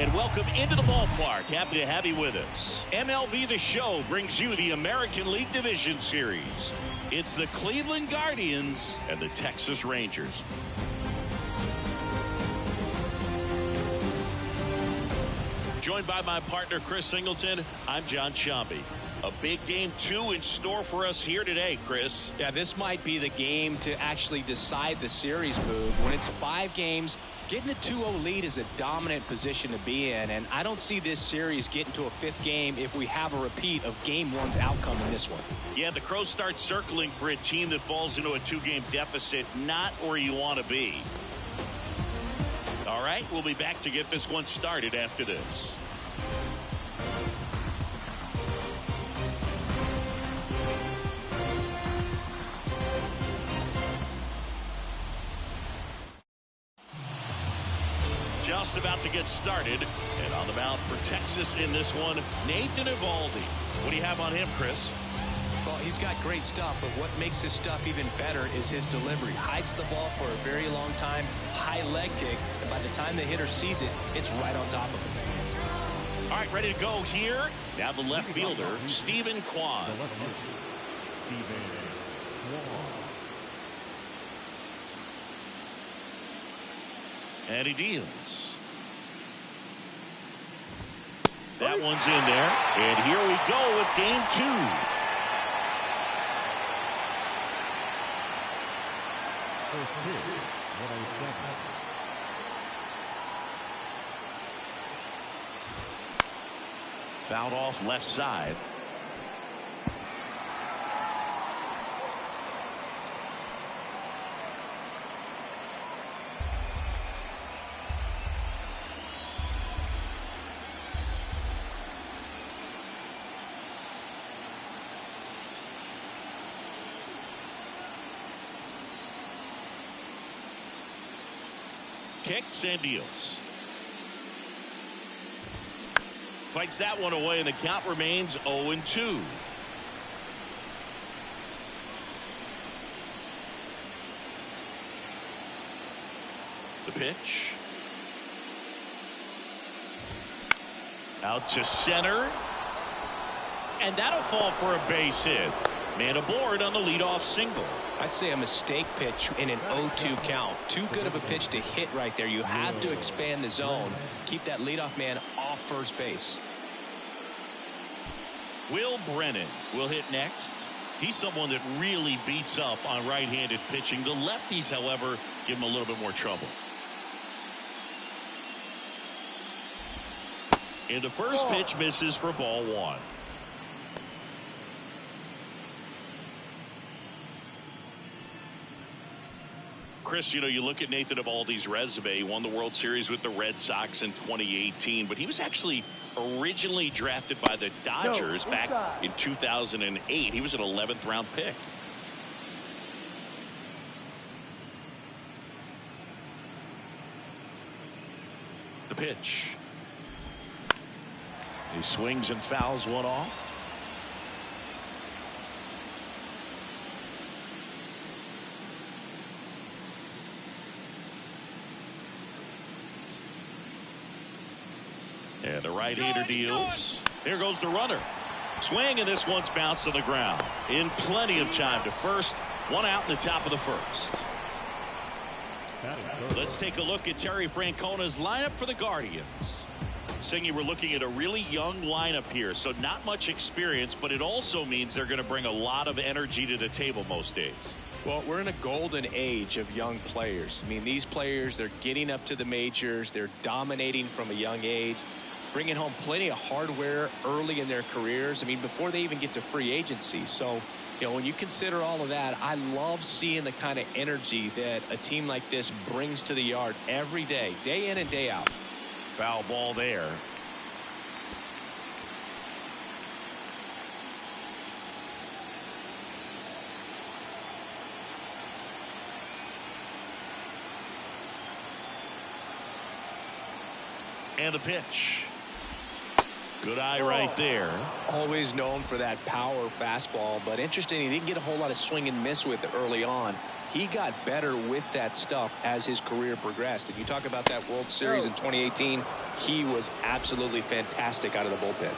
and welcome into the ballpark. Happy to have you with us. MLB The Show brings you the American League Division Series. It's the Cleveland Guardians and the Texas Rangers. Joined by my partner, Chris Singleton, I'm John Sciambi. A big game 2 in store for us here today, Chris. Yeah, this might be the game to actually decide the series, Boog. When it's 5 games, getting a 2-0 lead is a dominant position to be in, and I don't see this series getting to a 5th game if we have a repeat of Game 1's outcome in this one. Yeah, the Crows start circling for a team that falls into a 2-game deficit, not where you want to be. All right, we'll be back to get this one started after this. Just about to get started, and on the mound for Texas in this one, Nathan Eovaldi. What do you have on him, Chris? Well, he's got great stuff, but what makes his stuff even better is his delivery. Hides the ball for a very long time, high leg kick, and by the time the hitter sees it, it's right on top of him. All right, ready to go here. Now the left fielder, Stephen Kwan. And he deals. That one's in there. And here we go with game 2. Fouled off left side. Kicks and deals. Fights that one away, and the count remains 0-2. The pitch. Out to center. And that'll fall for a base hit. Man aboard on the leadoff single. I'd say a mistake pitch in an 0-2 count. Too good of a pitch to hit right there. You have to expand the zone. Keep that leadoff man off first base. Will Brennan will hit next. He's someone that really beats up on right-handed pitching. The lefties, however, give him a little bit more trouble. And the first pitch misses for ball 1. Chris, you know, you look at Nathan Eovaldi's resume. He won the World Series with the Red Sox in 2018, but he was actually originally drafted by the Dodgers back in 2008. He was an 11th round pick. The pitch. He swings and fouls one off. And the right-hander deals. Here goes the runner. Swing, and this one's bounced to the ground. In plenty of time to first. One out in the top of the first. Let's take a look at Terry Francona's lineup for the Guardians. Singy, we're looking at a really young lineup here, so not much experience, but it also means they're going to bring a lot of energy to the table most days. Well, we're in a golden age of young players. I mean, these players, they're getting up to the majors. They're dominating from a young age, bringing home plenty of hardware early in their careers. I mean, before they even get to free agency. So, you know, when you consider all of that, I love seeing the kind of energy that a team like this brings to the yard every day in and day out. Foul ball there. And the pitch. Good eye right there. Always known for that power fastball, but interesting, he didn't get a whole lot of swing and miss with it early on. he got better with that stuff as his career progressed. If you talk about that World Series in 2018, he was absolutely fantastic out of the bullpen.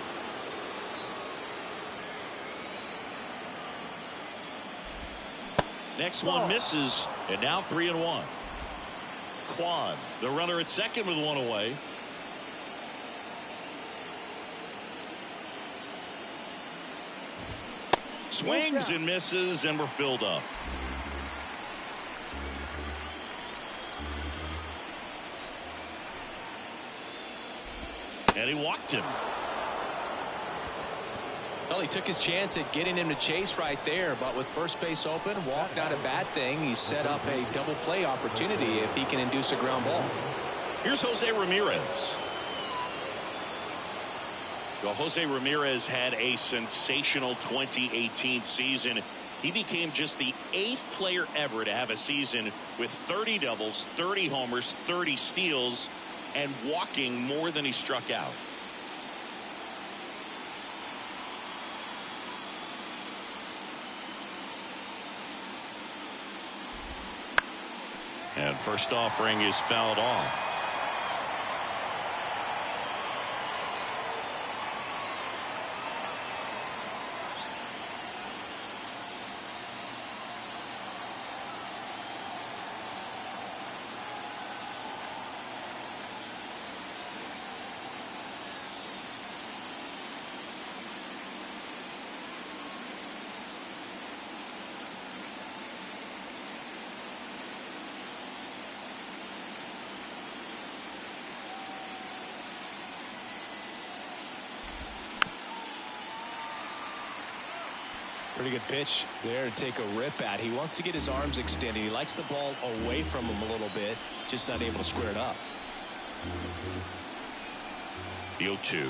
Next one misses, and now 3-1. Kwan, the runner at second with one away. Swings and misses, and we're filled up. And he walked him. Well, he took his chance at getting him to chase right there, but with first base open, walk not a bad thing. He set up a double play opportunity if he can induce a ground ball. Here's Jose Ramirez. Well, Jose Ramirez had a sensational 2018 season. He became just the 8th player ever to have a season with 30 doubles, 30 homers, 30 steals, and walking more than he struck out. And first offering is fouled off. Pretty good pitch there to take a rip at. He wants to get his arms extended. He likes the ball away from him a little bit, just not able to square it up. The 0-2.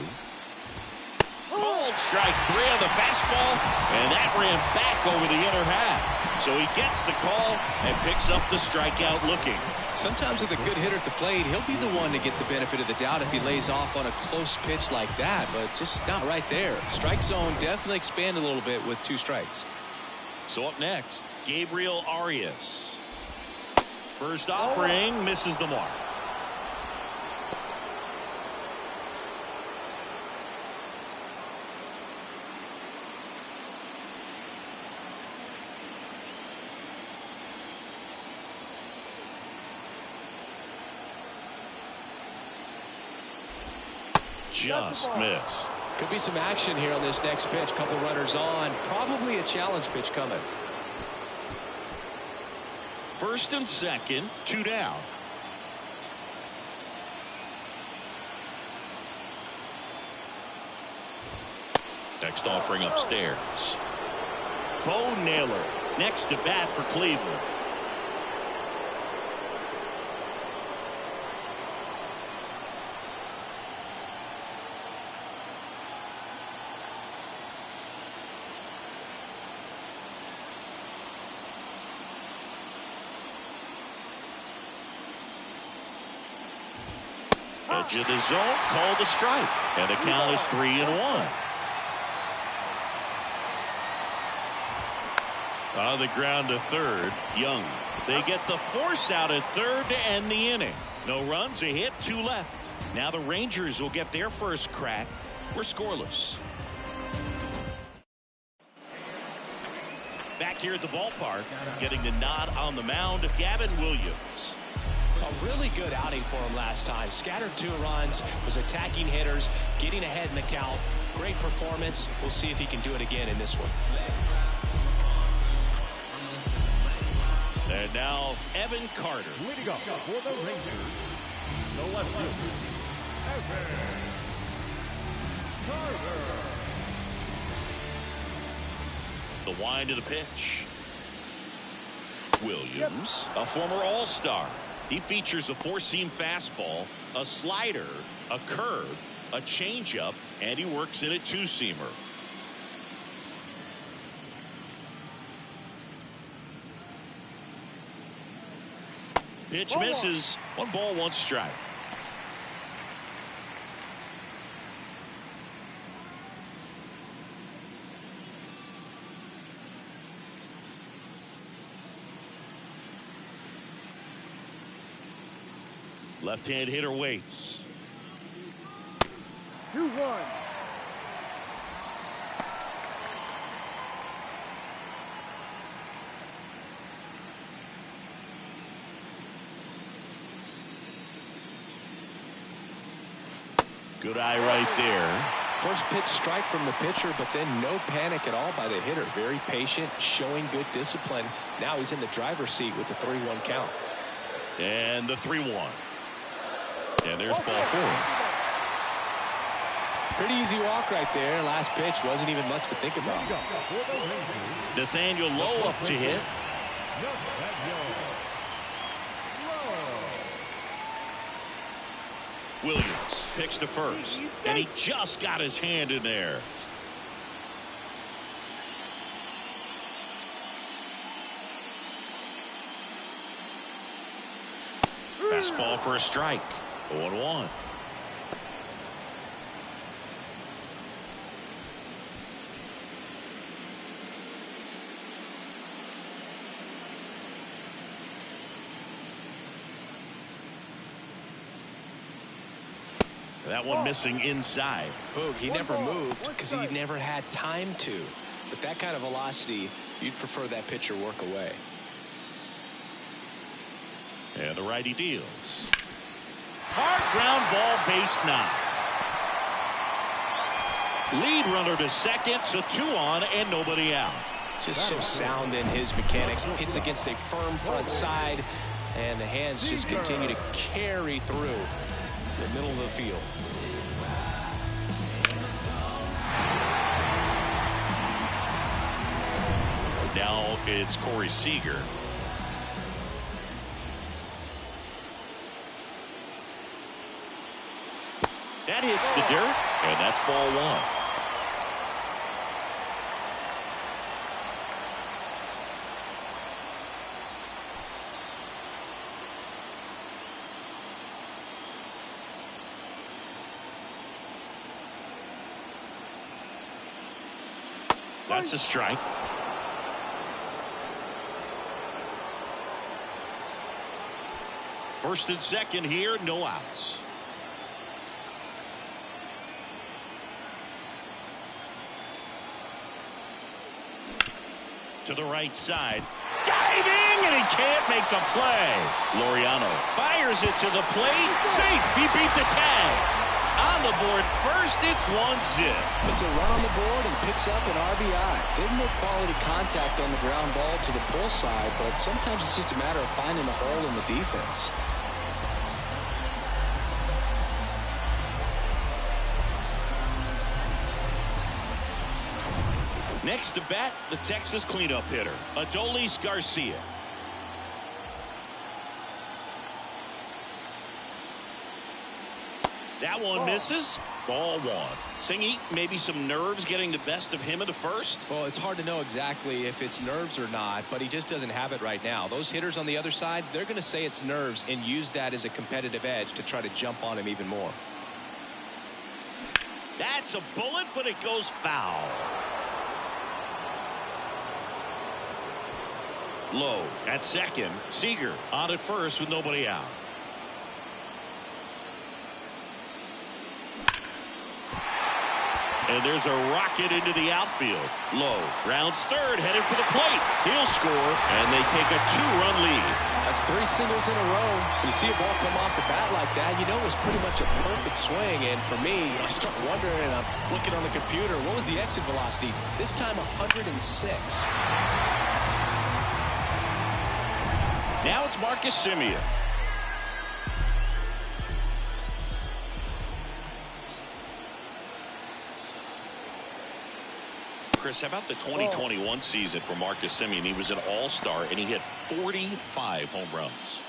Called strike 3 on the fastball, and that ran back over the inner half. So he gets the call and picks up the strikeout looking. Sometimes with a good hitter at the plate, he'll be the one to get the benefit of the doubt if he lays off on a close pitch like that, but just not right there. Strike zone definitely expanded a little bit with 2 strikes. So up next, Gabriel Arias. First offering misses the mark. Just missed. Could be some action here on this next pitch. Couple runners on. Probably a challenge pitch coming. First and second, 2 down. Next offering upstairs. Bo Naylor next to bat for Cleveland. Edge of the zone, called a strike, and the count is 3-1. On the ground to third, Young. They get the force out at third to end the inning. No runs, a hit, 2 left. Now the Rangers will get their first crack. We're scoreless. Back here at the ballpark, getting the nod on the mound, Gavin Williams. A really good outing for him last time. Scattered 2 runs, was attacking hitters, getting ahead in the count. Great performance. We'll see if he can do it again in this one. And now Evan Carter. Way to go for the Rangers. The left fielder, Evan Carter. The wind of the pitch. Williams, a former All-Star. He features a 4-seam fastball, a slider, a curve, a changeup, and he works in a 2-seamer. Pitch misses. 1 ball, 1 strike. Left-hand hitter waits. 2-1. Good eye right there. First pitch strike from the pitcher, but then no panic at all by the hitter. Very patient, showing good discipline. Now he's in the driver's seat with the 3-1 count. And the 3-1. And there's ball 4. Pretty easy walk right there. Last pitch wasn't even much to think about. Nathaniel Lowe up to hit. Williams picks to first, and he just got his hand in there. Fastball for a strike. 0-1. That one missing inside. Boog, he never moved because he never had time to. With that kind of velocity, you'd prefer that pitcher work away. And the righty deals. Hard ground ball, base 9. Lead runner to second, so 2 on and nobody out. Just so sound in his mechanics. Hits against a firm front side, and the hands just continue to carry through the middle of the field. Now it's Corey Seager. That hits the dirt, and that's ball 1. That's a strike. First and second here, no outs. To the right side. Diving, and he can't make the play. Laureano fires it to the plate. Safe. He beat the tag. On the board first, it's 1-zip. Puts a run on the board and picks up an RBI. Didn't make quality contact on the ground ball to the pull side, but sometimes it's just a matter of finding a hole in the defense. Next to bat, the Texas cleanup hitter, Adolis Garcia. That one misses. Ball 1. Singy, maybe some nerves getting the best of him at the first? Well, it's hard to know exactly if it's nerves or not, but he just doesn't have it right now. Those hitters on the other side, they're going to say it's nerves and use that as a competitive edge to try to jump on him even more. That's a bullet, but it goes foul. Low at second. Seager on at first with nobody out. And there's a rocket into the outfield. Low rounds third, headed for the plate. He'll score, and they take a 2-run lead. That's 3 singles in a row. When you see a ball come off the bat like that, you know it was pretty much a perfect swing. And for me, I start wondering, and I'm looking on the computer, what was the exit velocity? This time 106. Now it's Marcus Semien. Chris, how about the 2021 season for Marcus Semien? He was an all-star, and he hit 45 home runs.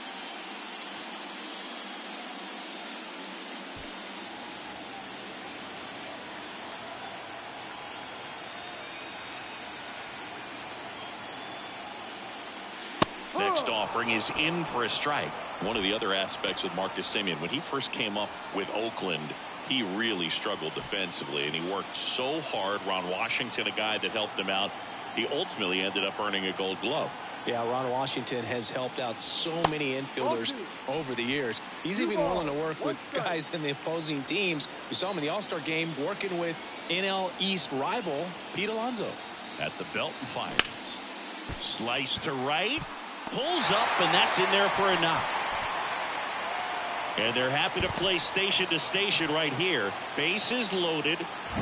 Next offering is in for a strike. One of the other aspects with Marcus Semien, when he first came up with Oakland, he really struggled defensively, and he worked so hard. Ron Washington, a guy that helped him out, he ultimately ended up earning a Gold Glove. Yeah, Ron Washington has helped out so many infielders over the years. He's even willing to work with guys in the opposing teams. We saw him in the All-Star game working with NL East rival Pete Alonso. At the belt and fires. Slice to right. Pulls up, and that's in there for a knock. And they're happy to play station to station right here. Bases loaded.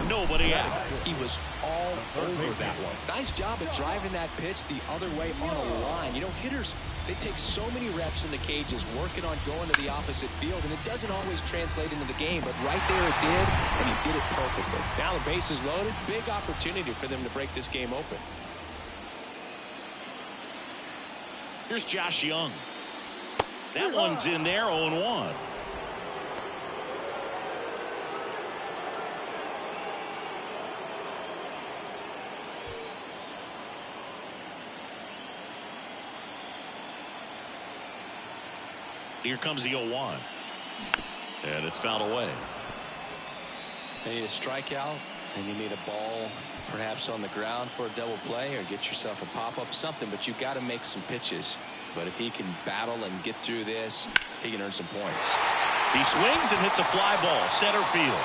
Nobody out. He was all over that one. Nice job of driving that pitch the other way on a line. You know, hitters, they take so many reps in the cages working on going to the opposite field, and it doesn't always translate into the game, but right there it did, and he did it perfectly. Now the base is loaded. Big opportunity for them to break this game open. Here's Josh Young. That one's in there, 0-1. Here comes the 0-1. And it's fouled away. You need a strikeout, and you need a ball perhaps on the ground for a double play, or get yourself a pop-up, something, but you've got to make some pitches. But if he can battle and get through this, he can earn some points. He swings and hits a fly ball, center field.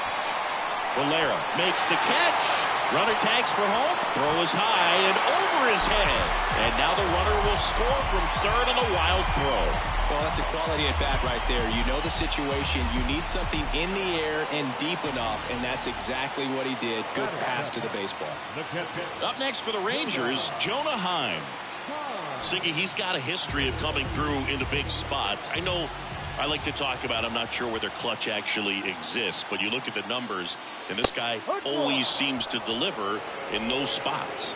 Valera makes the catch. Runner tags for home. Throw is high and over his head. And now the runner will score from third on a wild throw. Well, that's a quality at bat right there. You know the situation. You need something in the air and deep enough, and that's exactly what he did. Good pass to the baseball. Up next for the Rangers, Jonah Heim. Siggy, he's got a history of coming through into big spots. I know I like to talk about, I'm not sure whether clutch actually exists, but you look at the numbers, and this guy always seems to deliver in those spots.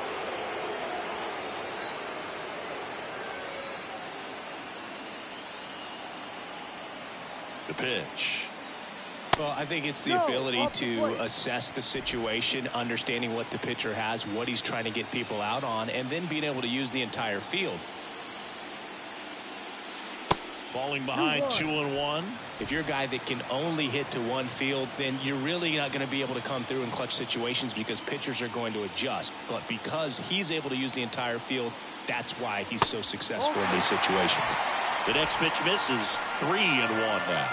The pitch. Well, I think it's the ability to assess the situation, understanding what the pitcher has, what he's trying to get people out on, and then being able to use the entire field. Falling behind 2-1. If you're a guy that can only hit to one field, then you're really not going to be able to come through in clutch situations because pitchers are going to adjust. But because he's able to use the entire field, that's why he's so successful in these situations. The next pitch misses. 3-1 now.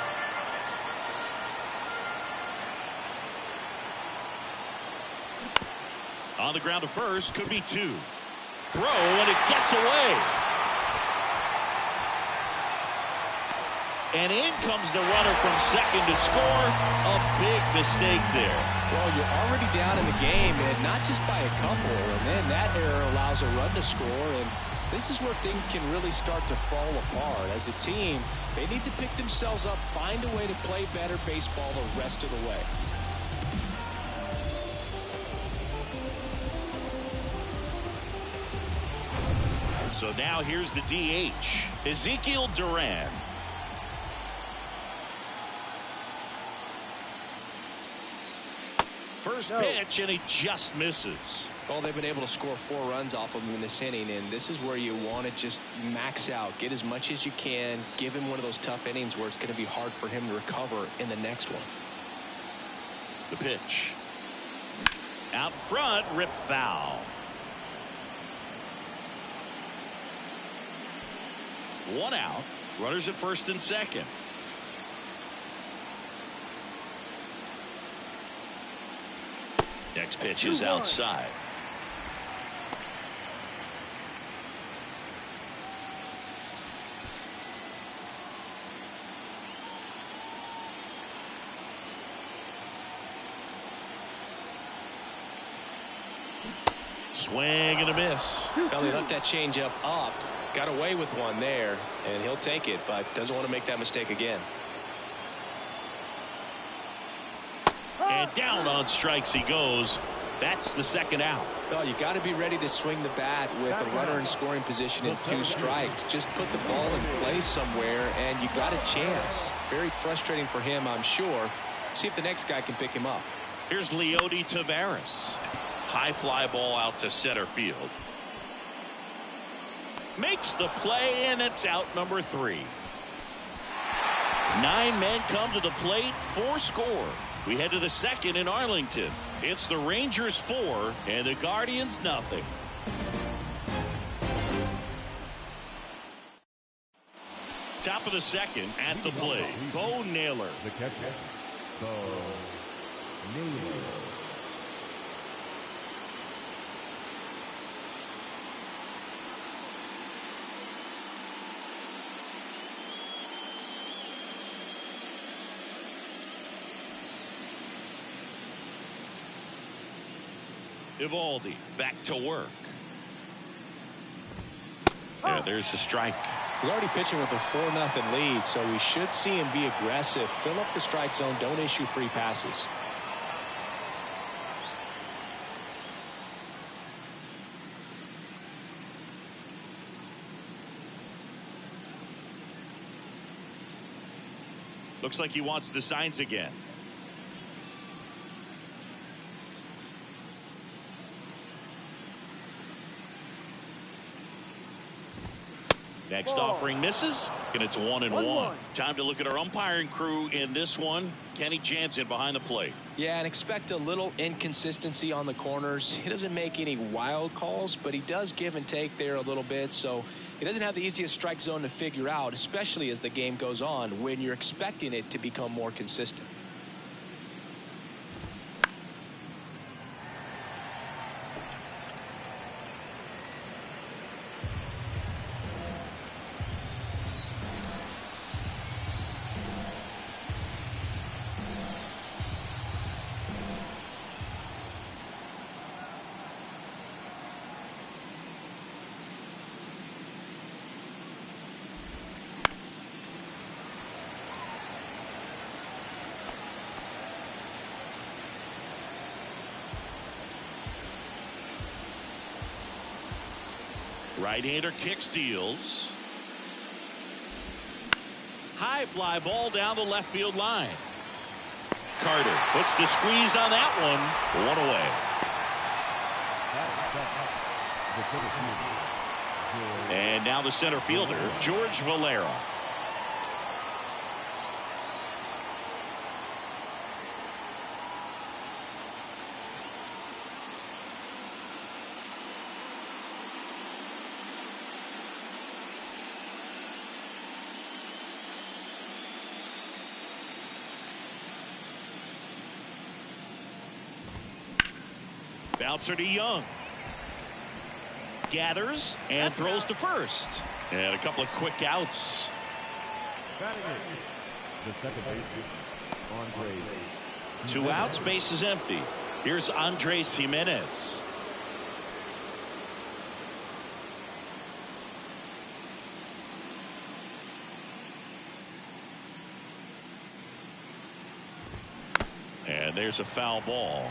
On the ground to first, could be 2. Throw, and it gets away. And in comes the runner from second to score. A big mistake there. Well, you're already down in the game, and not just by a couple. And then that error allows a run to score. And this is where things can really start to fall apart. As a team, they need to pick themselves up, find a way to play better baseball the rest of the way. So now here's the DH, Ezekiel Duran. First pitch, and he just misses. Well, they've been able to score 4 runs off of him in this inning, and this is where you want to just max out, get as much as you can, give him one of those tough innings where it's going to be hard for him to recover in the next one. The pitch. Out front, rip foul. 1 out. Runners at first and second. Next pitch is outside. Swing and a miss. Well, he left that changeup up. Got away with one there, and he'll take it, but doesn't want to make that mistake again. And down on strikes he goes. That's the second out. Well, you got to be ready to swing the bat with a runner in scoring position and 2 strikes. Just put the ball in play somewhere, and you got a chance. Very frustrating for him, I'm sure. See if the next guy can pick him up. Here's Leody Taveras. High fly ball out to center field. Makes the play, and it's out number 3. 9 men come to the plate, 4 score. We head to the second in Arlington. It's the Rangers 4 and the Guardians nothing. top of the second. At the plate, Bo Naylor. The catcher, Bo Naylor. Eovaldi back to work. Yeah, there's the strike. He's already pitching with a 4-0 lead, so we should see him be aggressive. Fill up the strike zone. Don't issue free passes. Looks like he wants the signs again. Next offering misses, and it's 1-1. Time to look at our umpiring crew in this one. Kenny Jansen behind the plate. Yeah, and expect a little inconsistency on the corners. He doesn't make any wild calls, but he does give and take there a little bit. So he doesn't have the easiest strike zone to figure out, especially as the game goes on when you're expecting it to become more consistent. Right-hander kicks, deals. High fly ball down the left field line. Carter puts the squeeze on that one. One away. And now the center fielder, George Valera. Bouncer to Young. Gathers and throws to first. And a couple of quick outs. Batting it, the second baseman, Andres. 2 outs, base is empty. Here's Andres Jimenez. And there's a foul ball.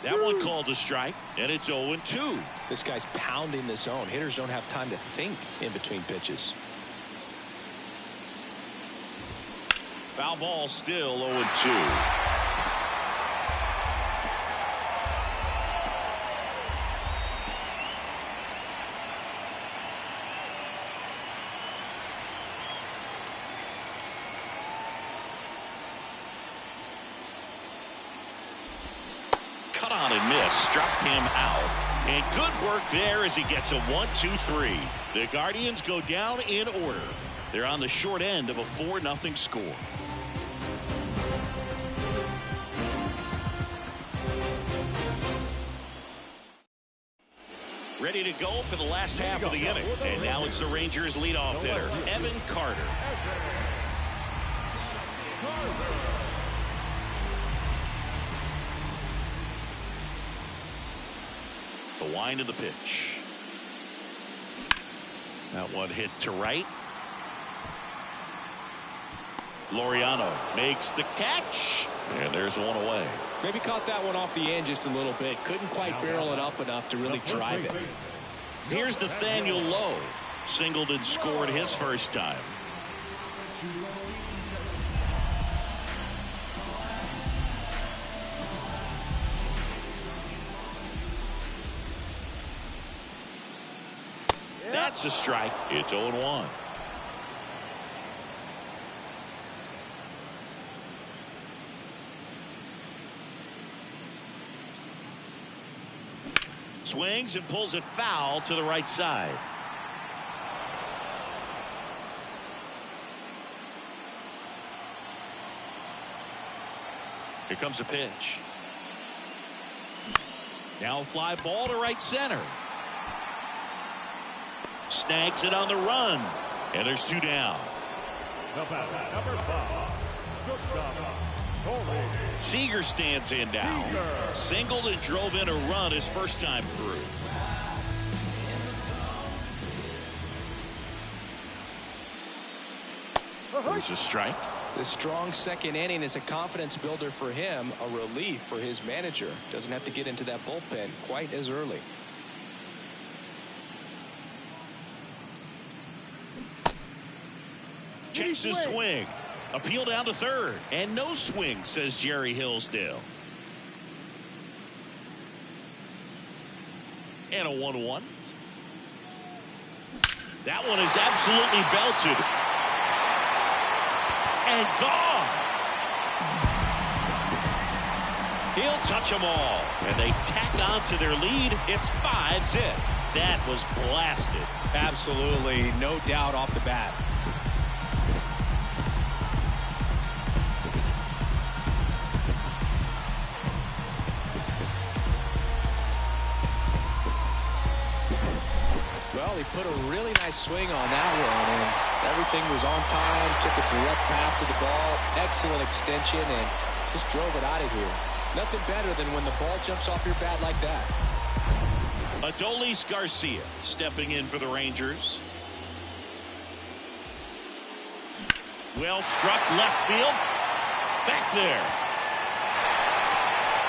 That one called a strike, and it's 0-2. This guy's pounding the zone. Hitters don't have time to think in between pitches. Foul ball, still 0-2. Cut on and miss, struck him out. And good work there as he gets a 1-2-3. The Guardians go down in order. They're on the short end of a 4-0 score. Ready to go for the last half of the inning. And now it's the Rangers leadoff hitter, Evan Carter. The wind of the pitch. That one hit to right. Laureano makes the catch. And there's one away. Maybe caught that one off the end just a little bit. Couldn't quite barrel it up enough to really drive it. Here's Nathaniel Lowe. Singled and scored his first time. That's a strike. It's 0-1. Swings and pulls it foul to the right side. Here comes a pitch. Now a fly ball to right center. Snags it on the run. And there's 2 down. The batter, number 5, shortstop, Corey Seager stands in now. Seager. Singled and drove in a run his first time through. There's a strike. The strong second inning is a confidence builder for him, a relief for his manager. Doesn't have to get into that bullpen quite as early. Checks his swing. Appeal down to third. And no swing, says Jerry Hillsdale. And a 1-1. That one is absolutely belted. And gone. He'll touch them all. And they tack on to their lead. It's 5-zip. That was blasted. Absolutely, no doubt off the bat. Well, he put a really nice swing on that one, and everything was on time, took a direct path to the ball, excellent extension, and just drove it out of here. Nothing better than when the ball jumps off your bat like that. Adolis Garcia stepping in for the Rangers. Well struck left field. Back there.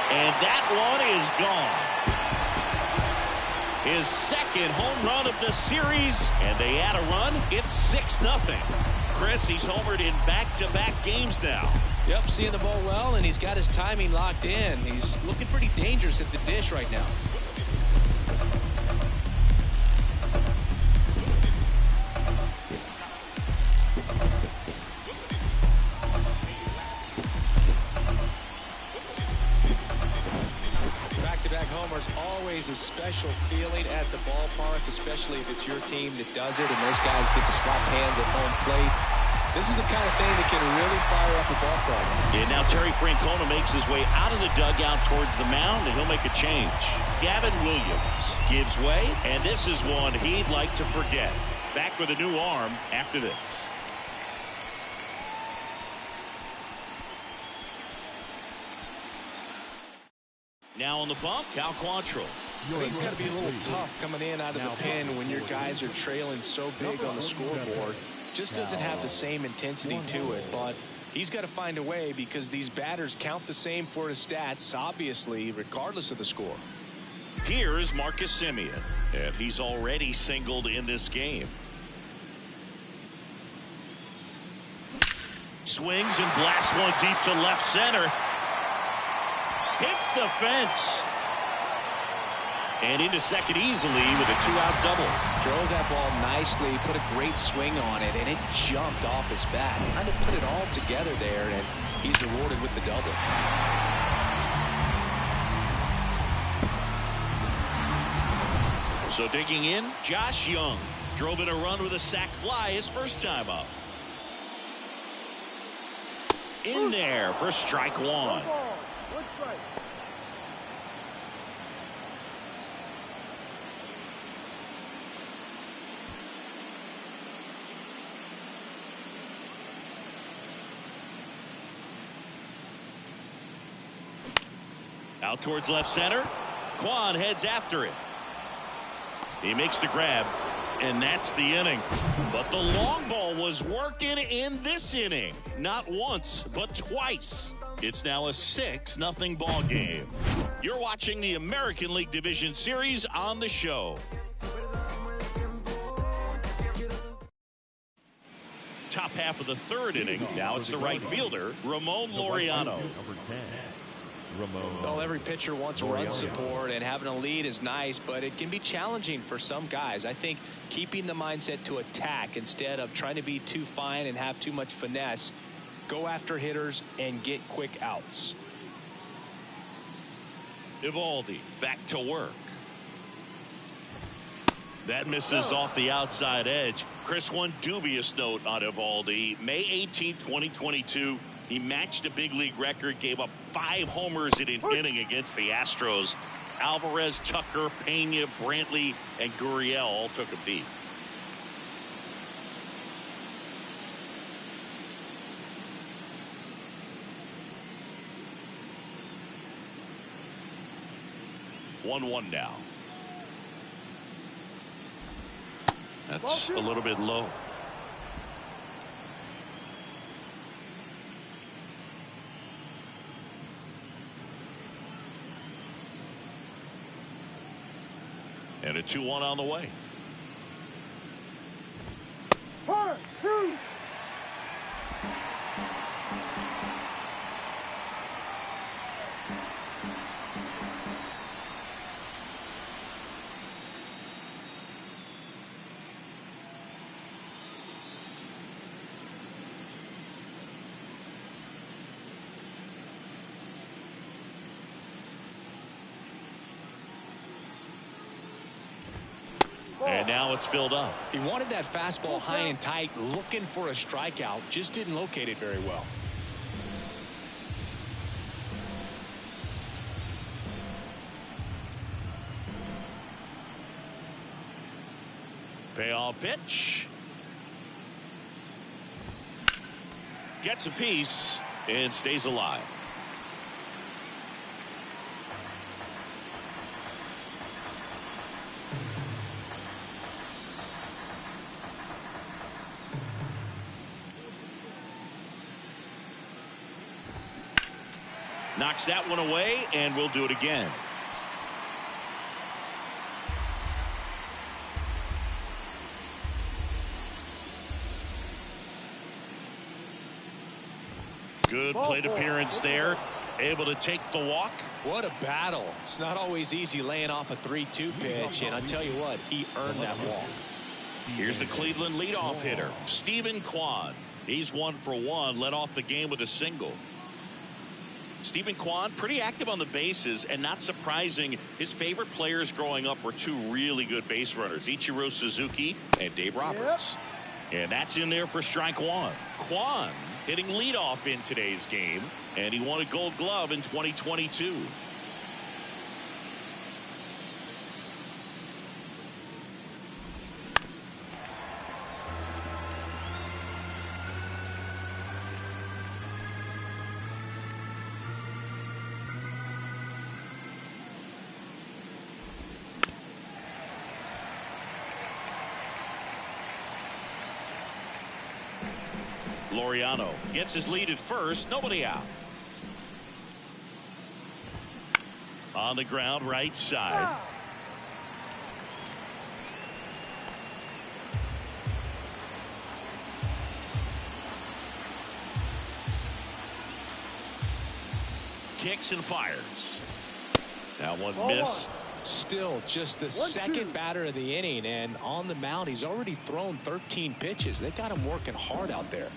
And that one is gone. His second home run of the series, and they add a run. It's 6-0. Chris, he's homered in back-to-back games now. Yep, seeing the ball well, and he's got his timing locked in. He's looking pretty dangerous at the dish right now. Back-to-back homers, always a special feeling at the ballpark, especially if it's your team that does it, and those guys get to slap hands at home plate. This is the kind of thing that can really fire up a ball club. And now Terry Francona makes his way out of the dugout towards the mound, and he'll make a change. Gavin Williams gives way, and this is one he'd like to forget. Back with a new arm after this. Now on the bump, Cal Quantrill. I think it's got to be a little tough coming in out of the pen when your guys are trailing so big on the scoreboard. Just doesn't have the same intensity to it, but he's got to find a way because these batters count the same for his stats, obviously, regardless of the score. Here's Marcus Semien, and he's already singled in this game. Swings and blasts one deep to left center. Hits the fence. And into second easily with a 2-out double. Drove that ball nicely, put a great swing on it, and it jumped off his bat. Trying to put it all together there, and he's rewarded with the double. So digging in, Josh Young drove in a run with a sac fly his first time up. In there for strike one. Out towards left center. Kwan heads after it. He makes the grab, and that's the inning. But the long ball was working in this inning. Not once, but twice. It's now a 6-0 ball game. You're watching the American League Division Series on the show. Top half of the third inning. Now it's the right fielder, Ramon Laureano. Number 10. Well, every pitcher wants run support, and having a lead is nice, but it can be challenging for some guys. I think keeping the mindset to attack instead of trying to be too fine and have too much finesse, go after hitters and get quick outs. Eovaldi back to work. That misses off the outside edge. Chris, one dubious note on Eovaldi. May 18, 2022, he matched a big league record, gave up 5 homers in an inning against the Astros. Alvarez, Tucker, Pena, Brantley, and Gurriel all took him deep. One now. That's a little bit low. And a 2-1 on the way. 1, 2. And now it's filled up. He wanted that fastball high and tight, looking for a strikeout, just didn't locate it very well. Payoff pitch. Gets a piece and stays alive. Knocks that one away, and we'll do it again. Good plate appearance there. Able to take the walk. What a battle. It's not always easy laying off a 3-2 pitch, and I'll tell you what, he earned that walk. Here's the Cleveland leadoff hitter, Stephen Kwan. He's 1 for 1, led off the game with a single. Stephen Kwan, pretty active on the bases, and not surprising, his favorite players growing up were 2 really good base runners, Ichiro Suzuki and Dave Roberts. And that's in there for strike 1. Kwan hitting leadoff in today's game, and he won a Gold Glove in 2022. Laureano gets his lead at first, nobody out. On the ground, right side. Kicks and fires. That one missed. Still just the second batter of the inning, and on the mound, he's already thrown 13 pitches. They got him working hard out there.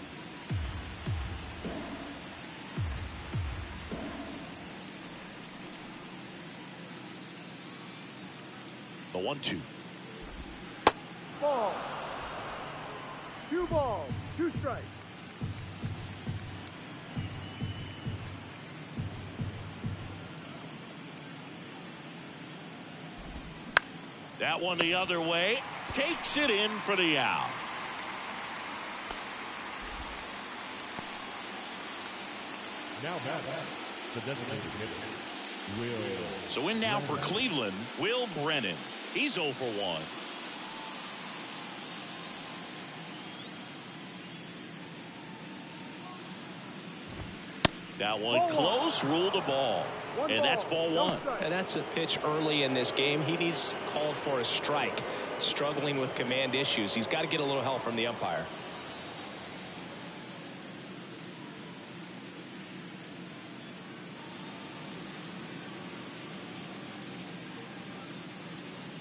The 1-2. Ball. 2 balls, 2 strikes. That one the other way. Takes it in for the out. Now back the designated hitter, Will. So in now for Cleveland, Will Brennan. He's 0 for 1. That one close, ruled a ball. And that's ball one. And that's a pitch early in this game. He needs called for a strike. Struggling with command issues. He's got to get a little help from the umpire.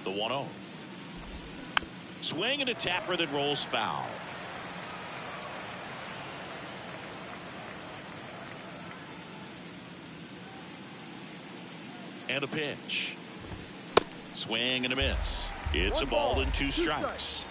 The 1-0. Swing and a tapper that rolls foul. And a pitch. Swing and a miss. It's a ball and 2 strikes.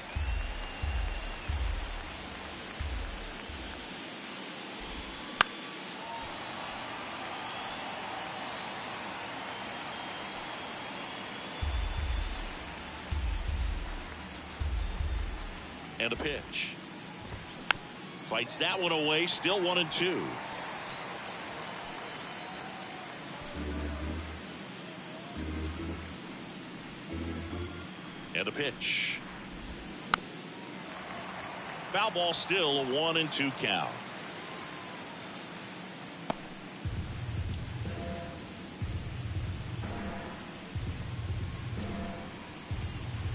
And a pitch. Fights that one away. Still 1-2. And a pitch. Foul ball, still a 1-2 count.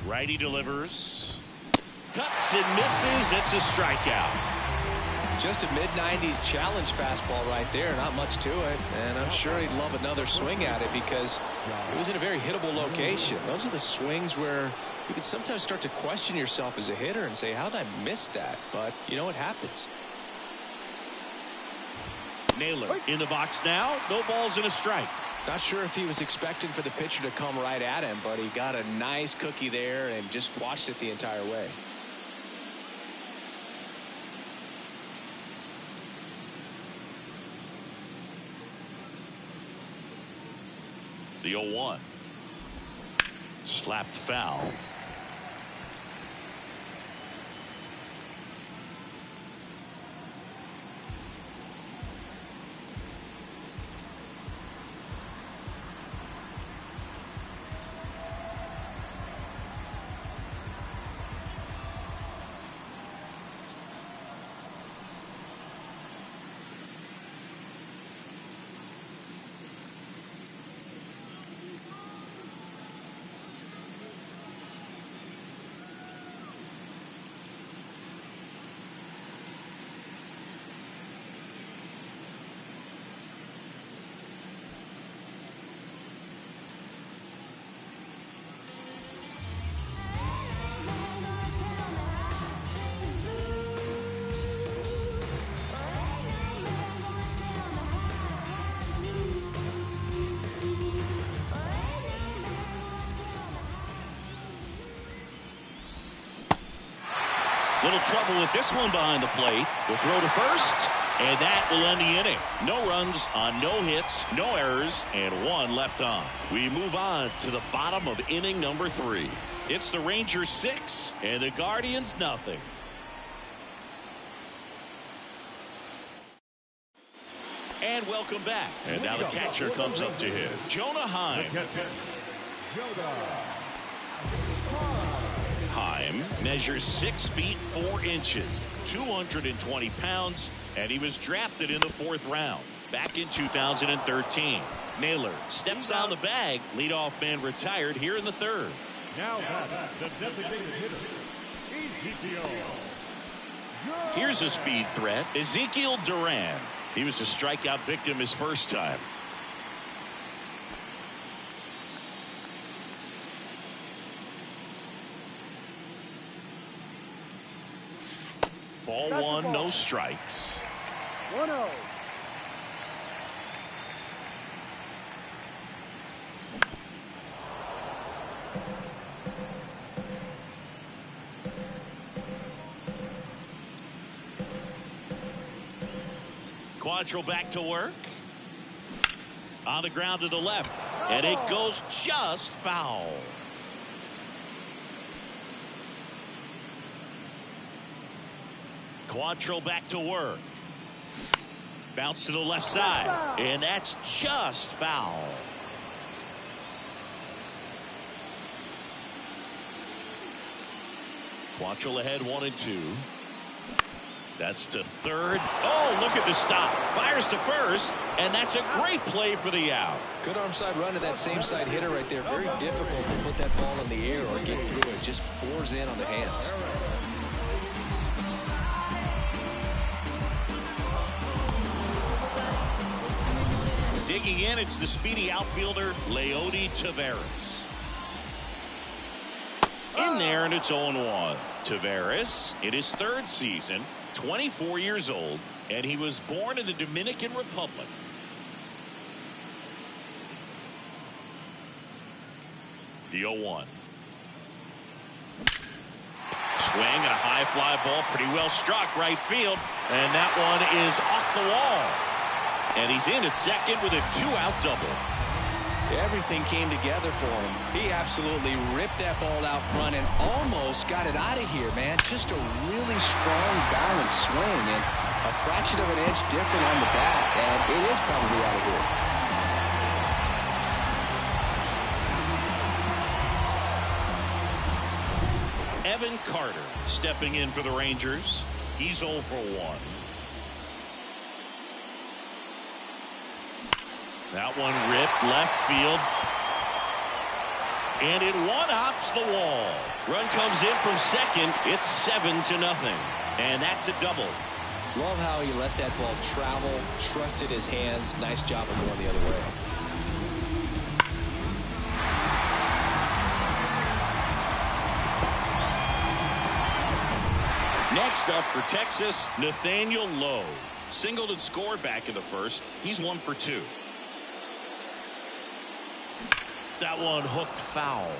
Righty delivers. Cuts and misses. It's a strikeout. Just a mid-90s challenge fastball right there. Not much to it. And I'm sure he'd love another swing at it because it was in a very hittable location. Those are the swings where you can sometimes start to question yourself as a hitter and say, how did I miss that? But, you know, it happens. Naylor in the box now. No balls and a strike. Not sure if he was expecting for the pitcher to come right at him, but he got a nice cookie there and just watched it the entire way. The 0-1. Slapped foul. Little trouble with this one behind the plate. Will throw to first, and that will end the inning. No runs on no hits, no errors, and 1 left on. We move on to the bottom of inning number 3. It's the Rangers 6 and the Guardians nothing. And welcome back. And now the catcher comes up to hit. Jonah Heim. Heim measures 6 feet 4 inches, 220 pounds, and he was drafted in the 4th round back in 2013. Naylor steps on the bag. Leadoff man retired here in the 3rd. Now the designated hitter, Ezekiel. Here's a speed threat, Ezekiel Duran. He was a strikeout victim his first time. Ball 1, no strikes. 1-0. Quantrill back to work. On the ground to the left. And it goes just foul. Quantrill back to work. Bounce to the left side. And that's just foul. Quantrill ahead 1-2. That's to third. Oh, look at the stop. Fires to first, and that's a great play for the out. Good arm side run to that same side hitter right there. Very difficult to put that ball in the air or get through it. Just bores in on the hands. Digging in, it's the speedy outfielder, Leody Taveras. In there, and it's 0-1. Taveras, in his third season, 24 years old, and he was born in the Dominican Republic. The 0-1. Swing and a high fly ball, pretty well struck right field, and that one is off the wall. And he's in at second with a 2-out double. Everything came together for him. He absolutely ripped that ball out front and almost got it out of here, man. Just a really strong, balanced swing and a fraction of an inch different on the bat, and it is probably out of here. Evan Carter stepping in for the Rangers. He's 0 for 1. That one ripped left field. And it one-hops the wall. Run comes in from second. It's 7-0. And that's a double. Love how he let that ball travel, trusted his hands. Nice job of going the other way. Next up for Texas, Nathaniel Lowe. Singled and scored back in the first. He's 1 for 2. That one hooked foul.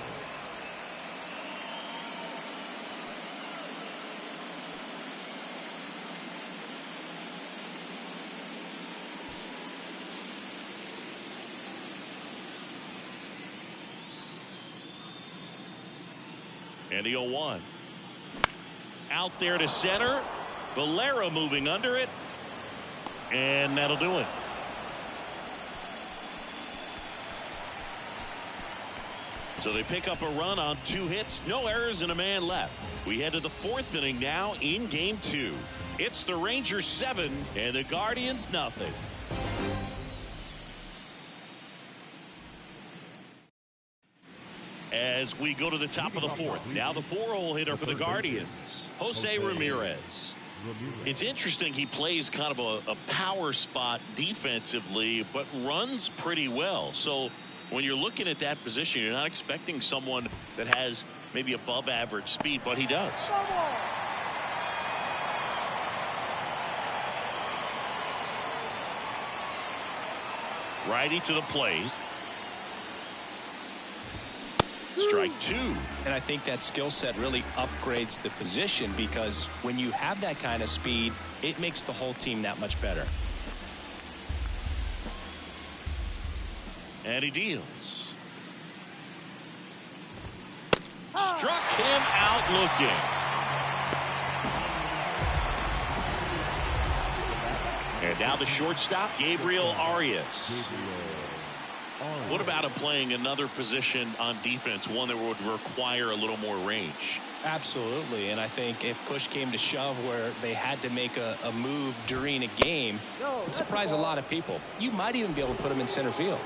And the 0-1. Out there to center. Valera moving under it. And that'll do it. So they pick up a run on 2 hits, no errors, and a man left. We head to the 4th inning now in Game 2. It's the Rangers 7 and the Guardians nothing. As we go to the top of the 4th, now the 4-hole hitter for the Guardians, Jose Ramirez. It's interesting, he plays kind of a power spot defensively, but runs pretty well. So when you're looking at that position, you're not expecting someone that has maybe above average speed, but he does. Righty to the plate. Strike 2. And I think that skill set really upgrades the position, because when you have that kind of speed, it makes the whole team that much better. And he deals. Struck him out looking. And now the shortstop, Gabriel Arias. What about him playing another position on defense, one that would require a little more range? Absolutely, and I think if push came to shove where they had to make a move during a game, it'd surprise a lot of people. You might even be able to put him in center field.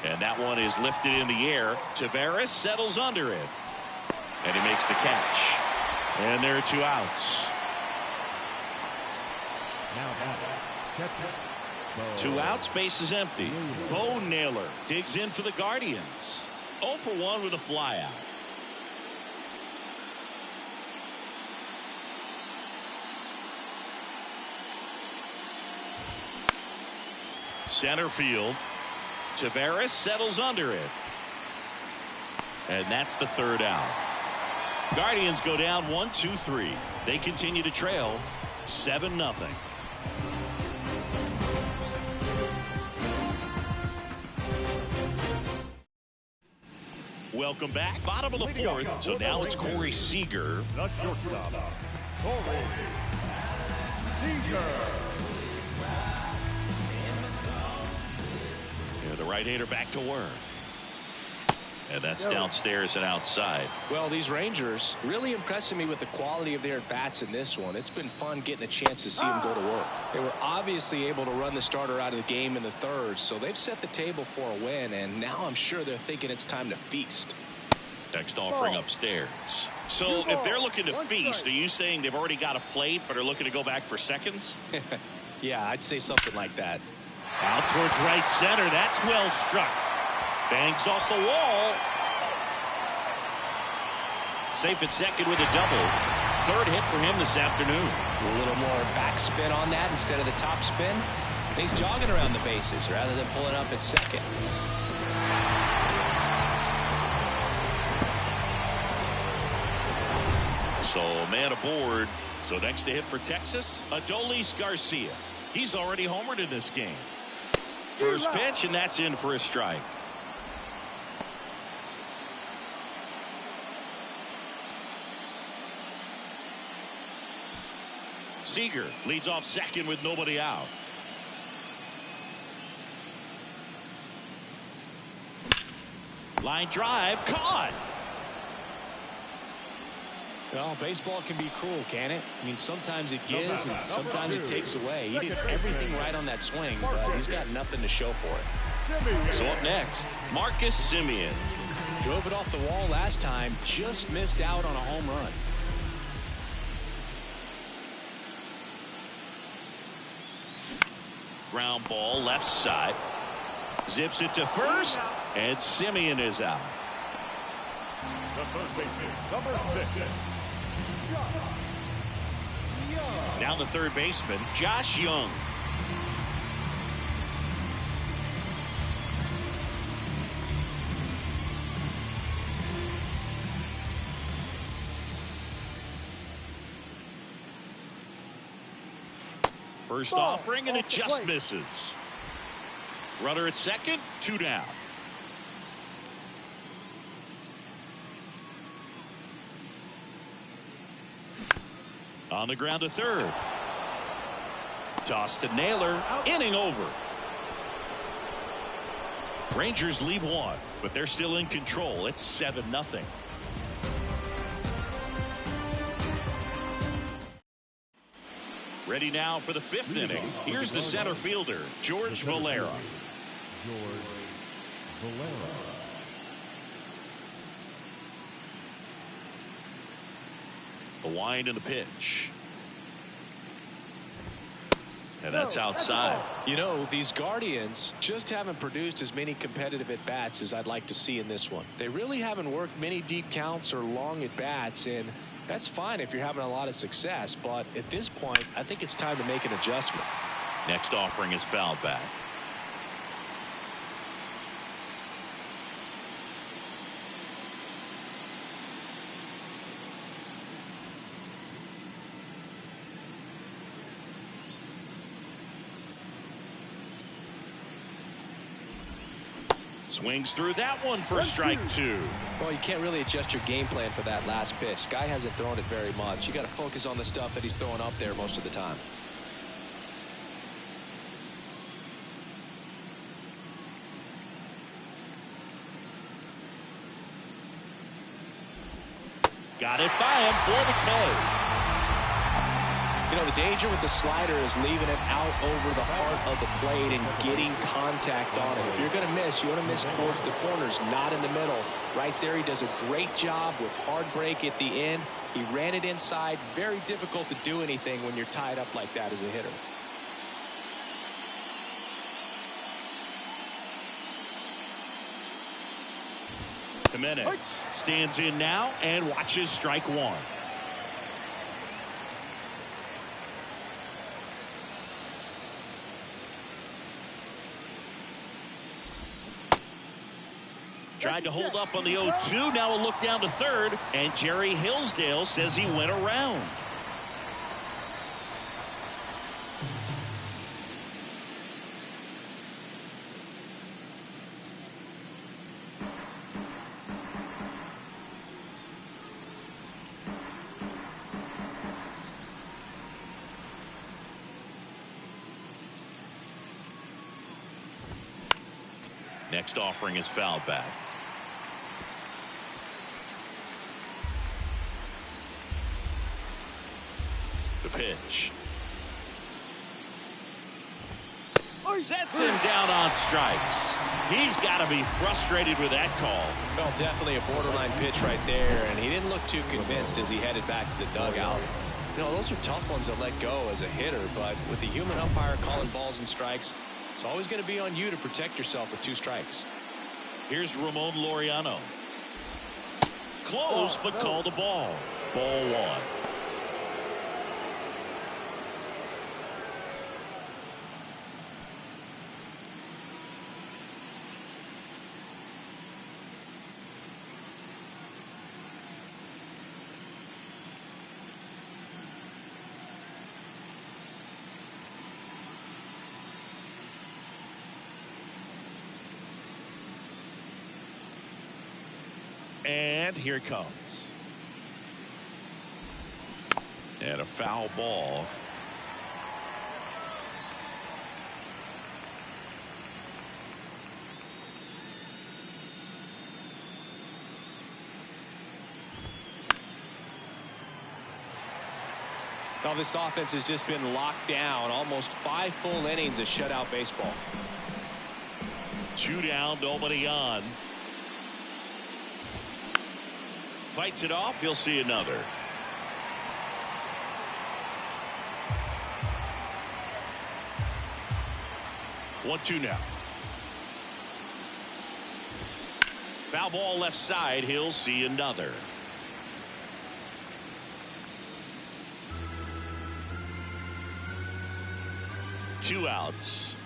And that one is lifted in the air. Taveras settles under it. And he makes the catch. And there are 2 outs. 2 outs, base is empty. Bo Naylor digs in for the Guardians. 0 for 1 with a fly out. Center field. Taveras settles under it. And that's the 3rd out. Guardians go down 1-2-3. They continue to trail 7-0. Welcome back. Bottom of the 4th. So now it's Corey Seager. The shortstop, Corey Seager. And the right-hander back to work. And that's downstairs and outside. Well, these Rangers really impressing me with the quality of their bats in this one. It's been fun getting a chance to see them go to work. They were obviously able to run the starter out of the game in the third, so they've set the table for a win, and now I'm sure they're thinking it's time to feast. Next offering upstairs. So if they're looking to feast, are you saying they've already got a plate but are looking to go back for seconds? Yeah, I'd say something like that. Out towards right center. That's well struck. Bangs off the wall. Safe at second with a double. Third hit for him this afternoon. A little more backspin on that instead of the top spin. And he's jogging around the bases rather than pulling up at second. So man aboard. So next to hit for Texas, Adolis Garcia. He's already homered in this game. First pitch, and that's in for a strike. Seager leads off second with nobody out. Line drive caught. Well, baseball can be cruel, can it? I mean, sometimes it gives and sometimes it takes away. He did everything right on that swing, but he's got nothing to show for it. So up next, Marcus Semien. Drove it off the wall last time, just missed out on a home run. Ground ball left side. Zips it to first, and Semien is out. The first baseman, number 6. Now the third baseman, Josh Young. First offering, and it just misses. Runner at second, 2 down. On the ground to third. Toss to Naylor. Inning over. Rangers lead one, but they're still in control. It's 7-0. Ready now for the 5th inning. Here's the center fielder, George Valera. The wind and the pitch. And that's outside. You know, these Guardians just haven't produced as many competitive at-bats as I'd like to see in this one. They really haven't worked many deep counts or long at-bats, and that's fine if you're having a lot of success, but at this point, I think it's time to make an adjustment. Next offering is fouled back. Swings through that one for strike 2. Well, you can't really adjust your game plan for that last pitch. Guy hasn't thrown it very much. You got to focus on the stuff that he's throwing up there most of the time. Got it by him for the K. You know, the danger with the slider is leaving it out over the heart of the plate and getting contact on it. If you're going to miss, you want to miss towards the corners, not in the middle. Right there, he does a great job with hard break at the end. He ran it inside. Very difficult to do anything when you're tied up like that as a hitter. Jimenez stands in now and watches strike 1. Tried to hold up on the 0-2. Now a look down to third, and Jerry Hillsdale says he went around. Next offering is fouled back. The pitch. Sets him down on strikes. He's got to be frustrated with that call. Well, definitely a borderline pitch right there, and he didn't look too convinced as he headed back to the dugout. You know, those are tough ones to let go as a hitter, but with the human umpire calling balls and strikes, it's always going to be on you to protect yourself with 2 strikes. Here's Ramon Laureano. Close, but called a ball. Ball 1. And here it comes. And a foul ball. Well, this offense has just been locked down. Almost 5 full innings of shutout baseball. 2 down, nobody on. Fights it off. He'll see another. One, 2 now. Foul ball left side. He'll see another. Two outs.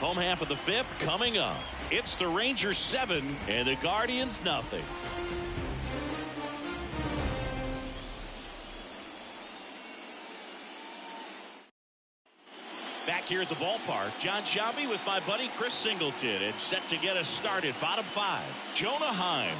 Home half of the 5th coming up. It's the Rangers 7 and the Guardians nothing. Back here at the ballpark, John Shabby with my buddy Chris Singleton, and set to get us started. Bottom 5, Jonah Heim.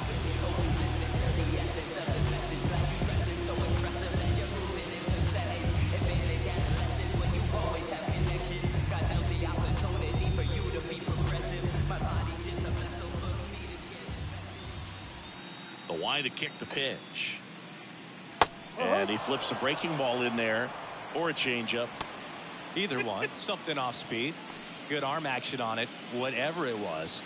The wide to kick the pitch. And he flips a breaking ball in there, or a changeup. Either one. Something off speed. Good arm action on it, whatever it was.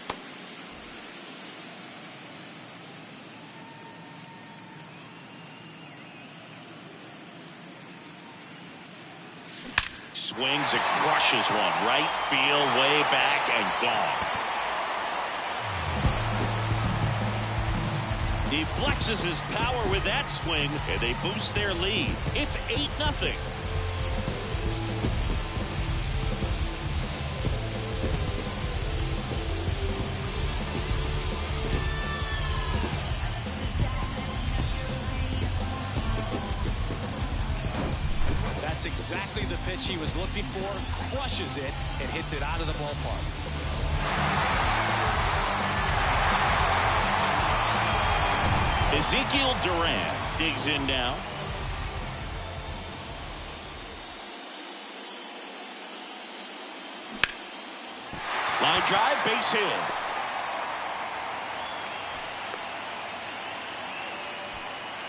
Swings and crushes one. Right field, way back, and gone. He flexes his power with that swing, and they boost their lead. It's 8-0. That's exactly the pitch he was looking for. Crushes it and hits it out of the ballpark. Ezekiel Duran digs in now. Line drive, base hit.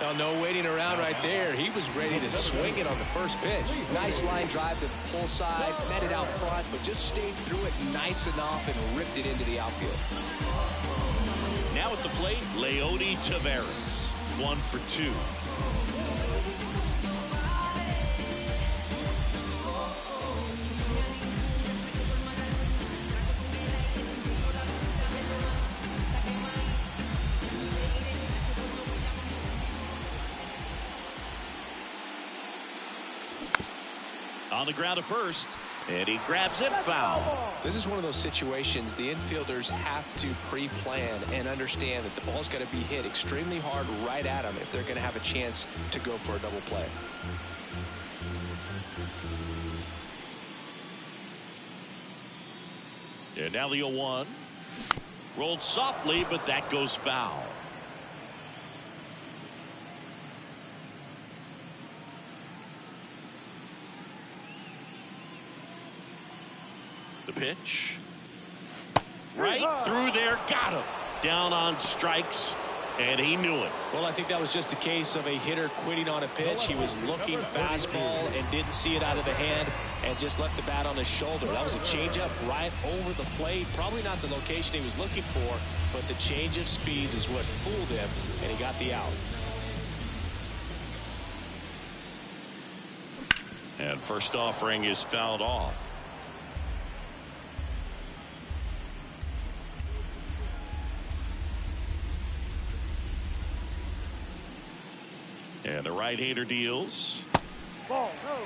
Well, no waiting around right there. He was ready to swing it on the first pitch. Nice line drive to the pull side, met it out front, but just stayed through it nice enough and ripped it into the outfield. Now at the plate, Leody Taveras. 1 for 2. On the ground to first, and he grabs it, foul. This is one of those situations the infielders have to pre-plan and understand that the ball's got to be hit extremely hard right at them if they're going to have a chance to go for a double play. And now the 0-1. Rolled softly, but that goes foul. The pitch. Right through there. Got him. Down on strikes. And he knew it. Well, I think that was just a case of a hitter quitting on a pitch. He was looking fastball and didn't see it out of the hand and just left the bat on his shoulder. That was a changeup right over the plate. Probably not the location he was looking for, but the change of speeds is what fooled him, and he got the out. And first offering is fouled off. And the right-hander deals. Ball, no.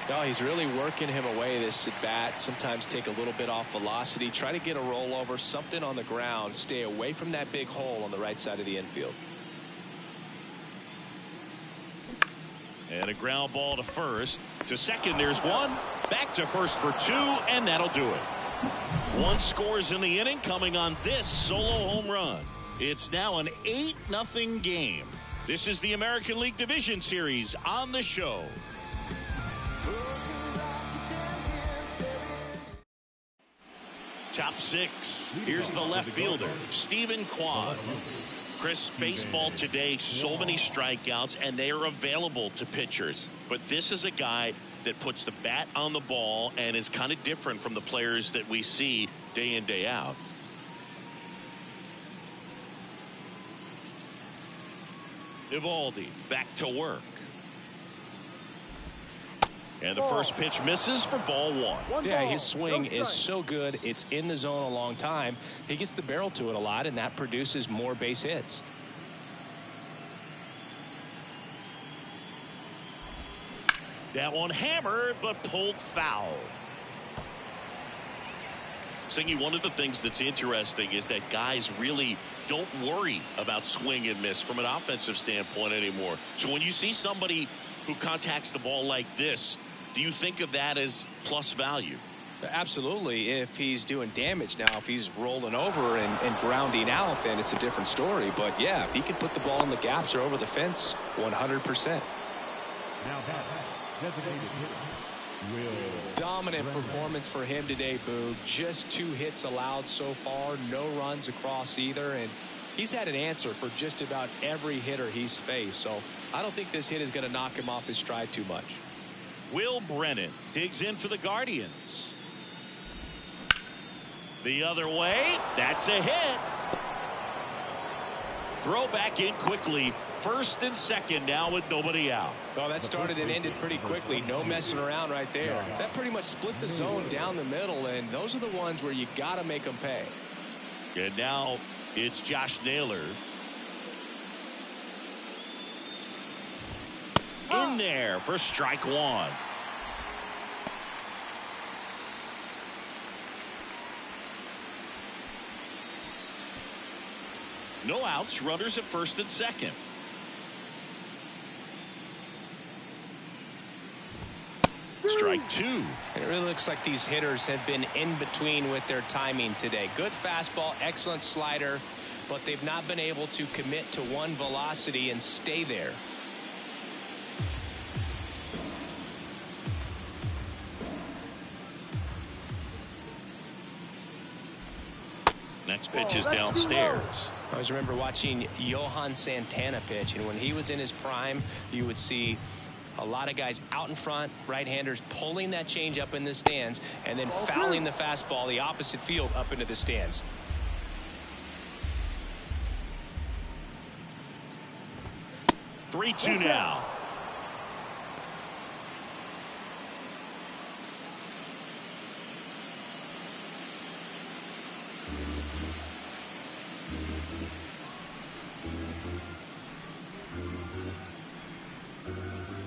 No, he's really working him away, this at bat. Sometimes take a little bit off velocity. Try to get a rollover, something on the ground. Stay away from that big hole on the right side of the infield. And a ground ball to first. To second, there's one. Back to first for two, and that'll do it. One scores in the inning, coming on this solo home run. It's now an 8-0 game. This is the American League Division Series on the show. Top six. Here's the left fielder, Stephen Kwan. Chris, baseball today, so many strikeouts, and they are available to pitchers. But this is a guy that puts the bat on the ball and is kind of different from the players that we see day in, day out. Eovaldi back to work. And the first pitch misses for ball one. Yeah, his swing is so good. It's in the zone a long time. He gets the barrel to it a lot, and that produces more base hits. That one hammered, but pulled foul. Singy, one of the things that's interesting is that guys really don't worry about swing and miss from an offensive standpoint anymore. So when you see somebody who contacts the ball like this, do you think of that as plus value? Absolutely. If he's doing damage now, if he's rolling over and grounding out, then it's a different story. But yeah, if he can put the ball in the gaps or over the fence, 100%. Now bat, designated hitter. Dominant performance for him today, Boog. Just 2 hits allowed so far, no runs across either, and he's had an answer for just about every hitter he's faced. So I don't think this hit is going to knock him off his stride too much. Will Brennan digs in for the Guardians. The other way, that's a hit. Throw back in quickly. First and second now with nobody out. Well, that started and ended pretty quickly. No messing around right there. That pretty much split the zone down the middle, and those are the ones where you got to make them pay. And now it's Josh Naylor. In there for strike one. No outs, runners at first and second. Strike two. It really looks like these hitters have been in between with their timing today. Good fastball, excellent slider, but they've not been able to commit to one velocity and stay there. Next pitch is downstairs. I always remember watching Johan Santana pitch, and when he was in his prime, you would see a lot of guys out in front, right-handers pulling that change up in the stands and then fouling the fastball the opposite field up into the stands. Three-two now.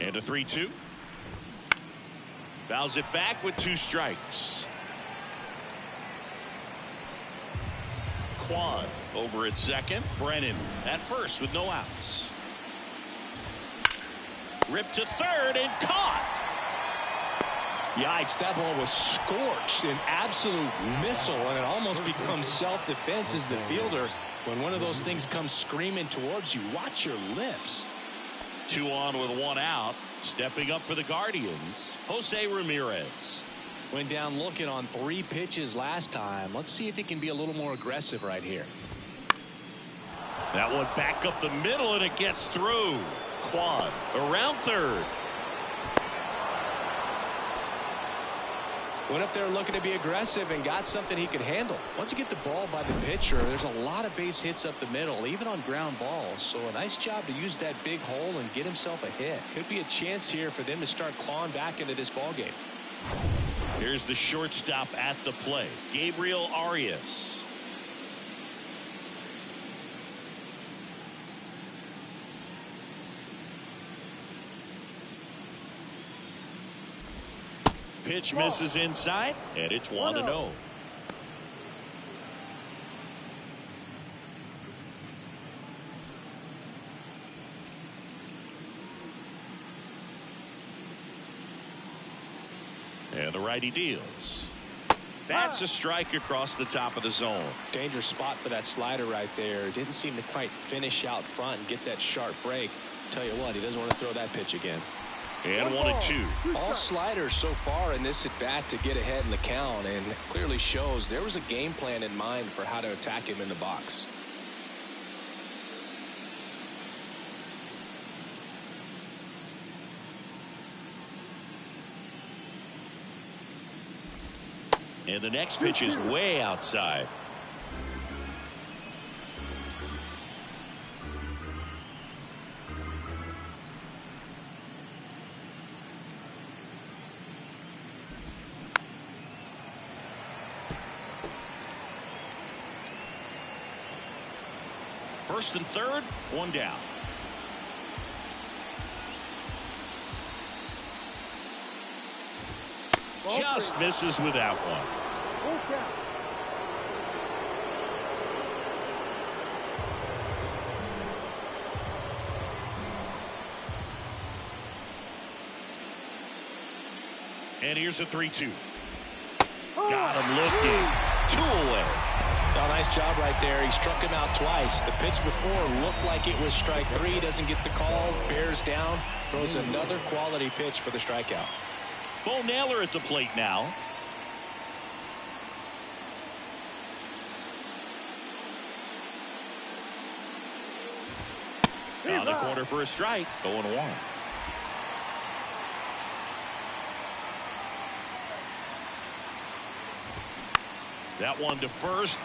And a 3-2. Fouls it back with 2 strikes. Kwan over at second. Brennan at first with no outs. Ripped to third and caught. Yikes, that ball was scorched, an absolute missile, and it almost becomes self-defense as the fielder. When one of those things comes screaming towards you, watch your lips. 2 on with 1 out. Stepping up for the Guardians, Jose Ramirez. Went down looking on 3 pitches last time. Let's see if he can be a little more aggressive right here. That one back up the middle, and it gets through. Quan around third. Went up there looking to be aggressive and got something he could handle. Once you get the ball by the pitcher, there's a lot of base hits up the middle, even on ground balls. So a nice job to use that big hole and get himself a hit. Could be a chance here for them to start clawing back into this ball game. Here's the shortstop at the plate, Gabriel Arias. Pitch misses inside, and it's 1-0. And the righty deals. That's a strike across the top of the zone. Dangerous spot for that slider right there. Didn't seem to quite finish out front and get that sharp break. Tell you what, he doesn't want to throw that pitch again. And 1-2. All sliders so far in this at bat to get ahead in the count, and it clearly shows there was a game plan in mind for how to attack him in the box. And the next pitch is way outside. First and third, one down. Just misses with that one. And here's a 3-2. Got him looking. 2 away. Oh, nice job right there. He struck him out twice. The pitch before looked like it was strike 3. Doesn't get the call. Bears down. Throws another quality pitch for the strikeout. Bo Naylor at the plate now. On the corner for a strike. 0-1. That one to first.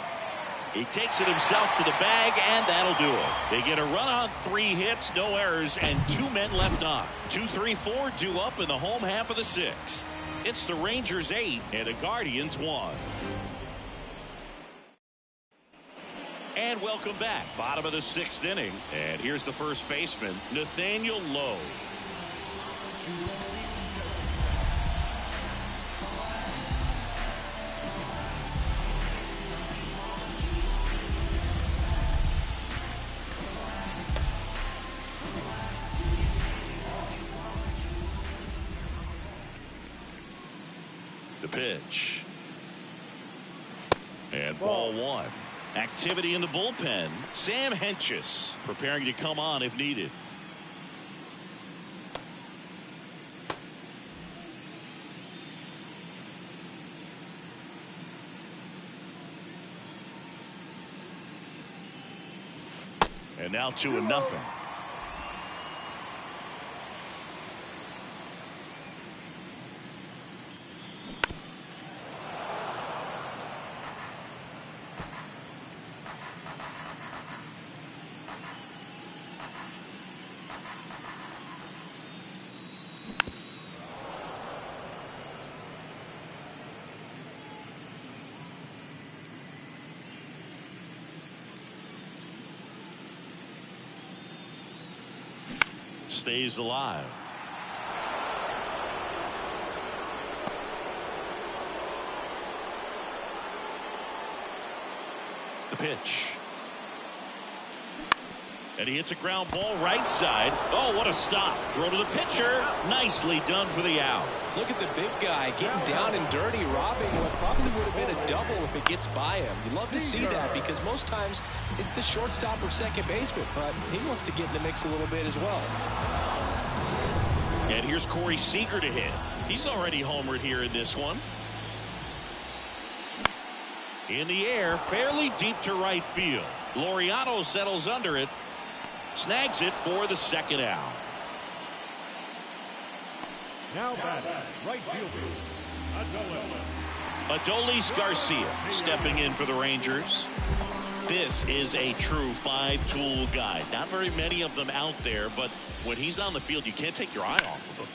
He takes it himself to the bag, and that'll do it. They get a run on 3 hits, no errors, and 2 men left on. 2, 3, 4 due up in the home half of the 6th. It's the Rangers 8 and the Guardians 1. And welcome back. Bottom of the 6th inning. And here's the first baseman, Nathaniel Lowe. The pitch. And ball 1. Activity in the bullpen. Sam Hentges preparing to come on if needed. And now 2-0. Stays alive. The pitch. And he hits a ground ball right side. Oh, what a stop. Throw to the pitcher. Nicely done for the out. Look at the big guy getting down and dirty, robbing what probably would have been a double if it gets by him. You love to see that because most times it's the shortstop or second baseman, but he wants to get in the mix a little bit as well. And here's Corey Seager to hit. He's already homered here in this one. In the air, fairly deep to right field. Laureano settles under it. Snags it for the second out. Now batting, right fielder, Adolis Garcia stepping in for the Rangers. This is a true five-tool guy. Not very many of them out there, but when he's on the field, you can't take your eye off of him.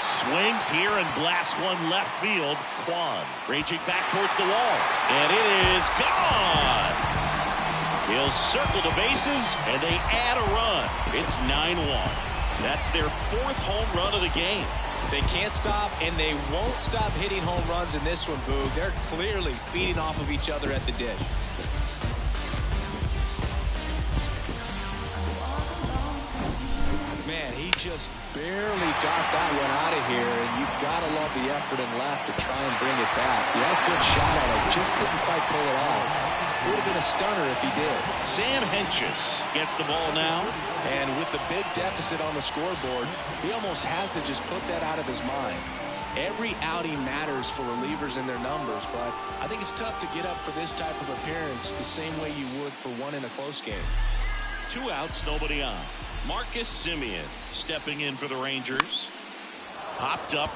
Swings here and blasts one left field. Kwan raging back towards the wall. And it is gone. He'll circle the bases, and they add a run. It's 9-1. That's their fourth home run of the game. They can't stop, and they won't stop hitting home runs in this one, Boog. They're clearly feeding off of each other at the dish. Man, he just barely got that one out of here, and you've got to love the effort and left to try and bring it back. He had a good shot at it, just couldn't quite pull it off. It would have been a stunner if he did. Sam Hentges gets the ball now. And with the big deficit on the scoreboard, he almost has to just put that out of his mind. Every outing matters for relievers and their numbers, but I think it's tough to get up for this type of appearance the same way you would for one in a close game. 2 outs, nobody on. Marcus Semien stepping in for the Rangers. Popped up.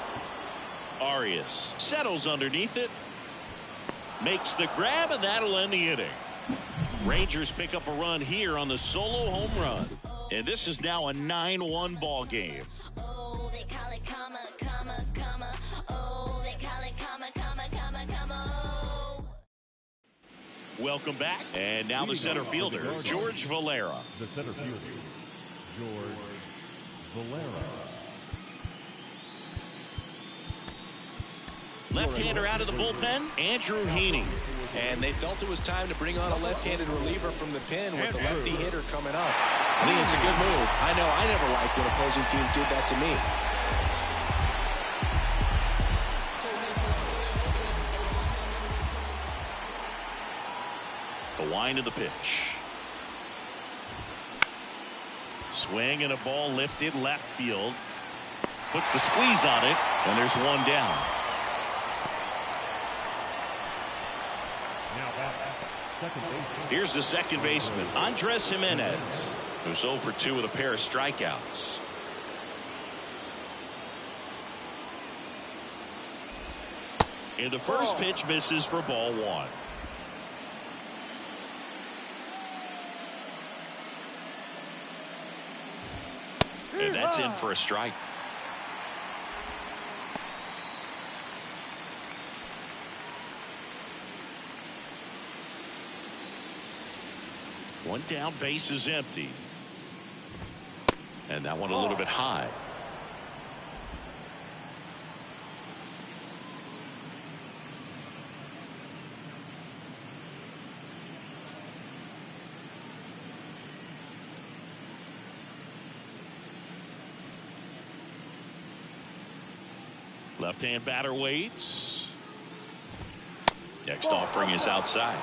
Arias settles underneath it. Makes the grab, and that'll end the inning. Rangers pick up a run here on the solo home run. And this is now a 9-1 ball game. Oh, they call it comma, comma, comma. Oh, they call it comma, comma, comma, comma. Welcome back. And now the center fielder, George Valera. the center fielder, George Valera. Left-hander out of the bullpen, Andrew Heaney. And they felt it was time to bring on a left-handed reliever from the pen with the lefty hitter coming up. I think it's a good move. I know I never liked when opposing teams did that to me. The wind of the pitch. Swing and a ball lifted left field. Puts the squeeze on it, and there's one down. Here's the second baseman, Andres Jimenez, who's 0 for 2 with a pair of strikeouts. And the first pitch misses for ball 1. And that's in for a strike. One down, base is empty. And that one a little bit high. Left-hand batter waits. Next offering is outside.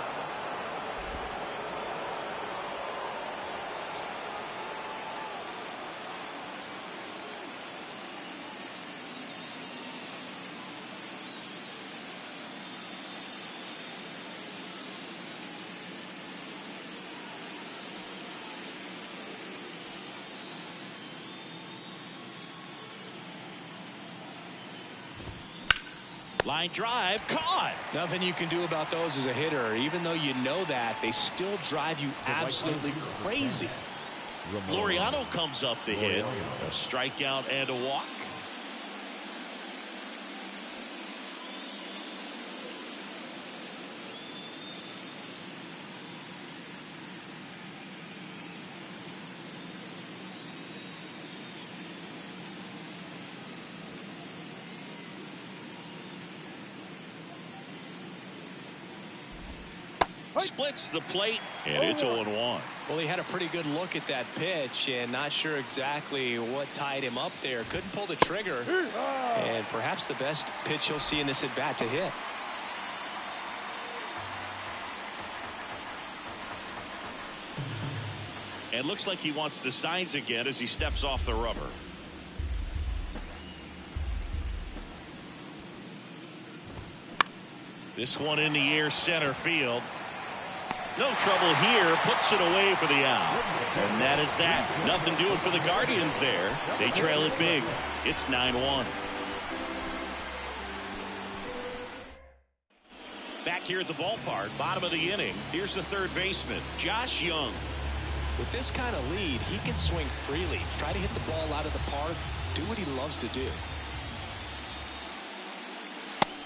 Line drive, caught. Nothing you can do about those as a hitter. Even though you know that, they still drive you absolutely crazy. Laureano comes up to hit. A strikeout and a walk. Splits the plate, and it's 0-1. Well, he had a pretty good look at that pitch and not sure exactly what tied him up there. Couldn't pull the trigger, and perhaps the best pitch he'll see in this at-bat to hit. And looks like he wants the signs again as he steps off the rubber. This one in the air, center field. No trouble here, puts it away for the out. And that is that. Nothing doing for the Guardians there. They trail it big. It's 9-1. Back here at the ballpark, bottom of the inning. Here's the third baseman, Josh Young. With this kind of lead, he can swing freely, try to hit the ball out of the park, do what he loves to do.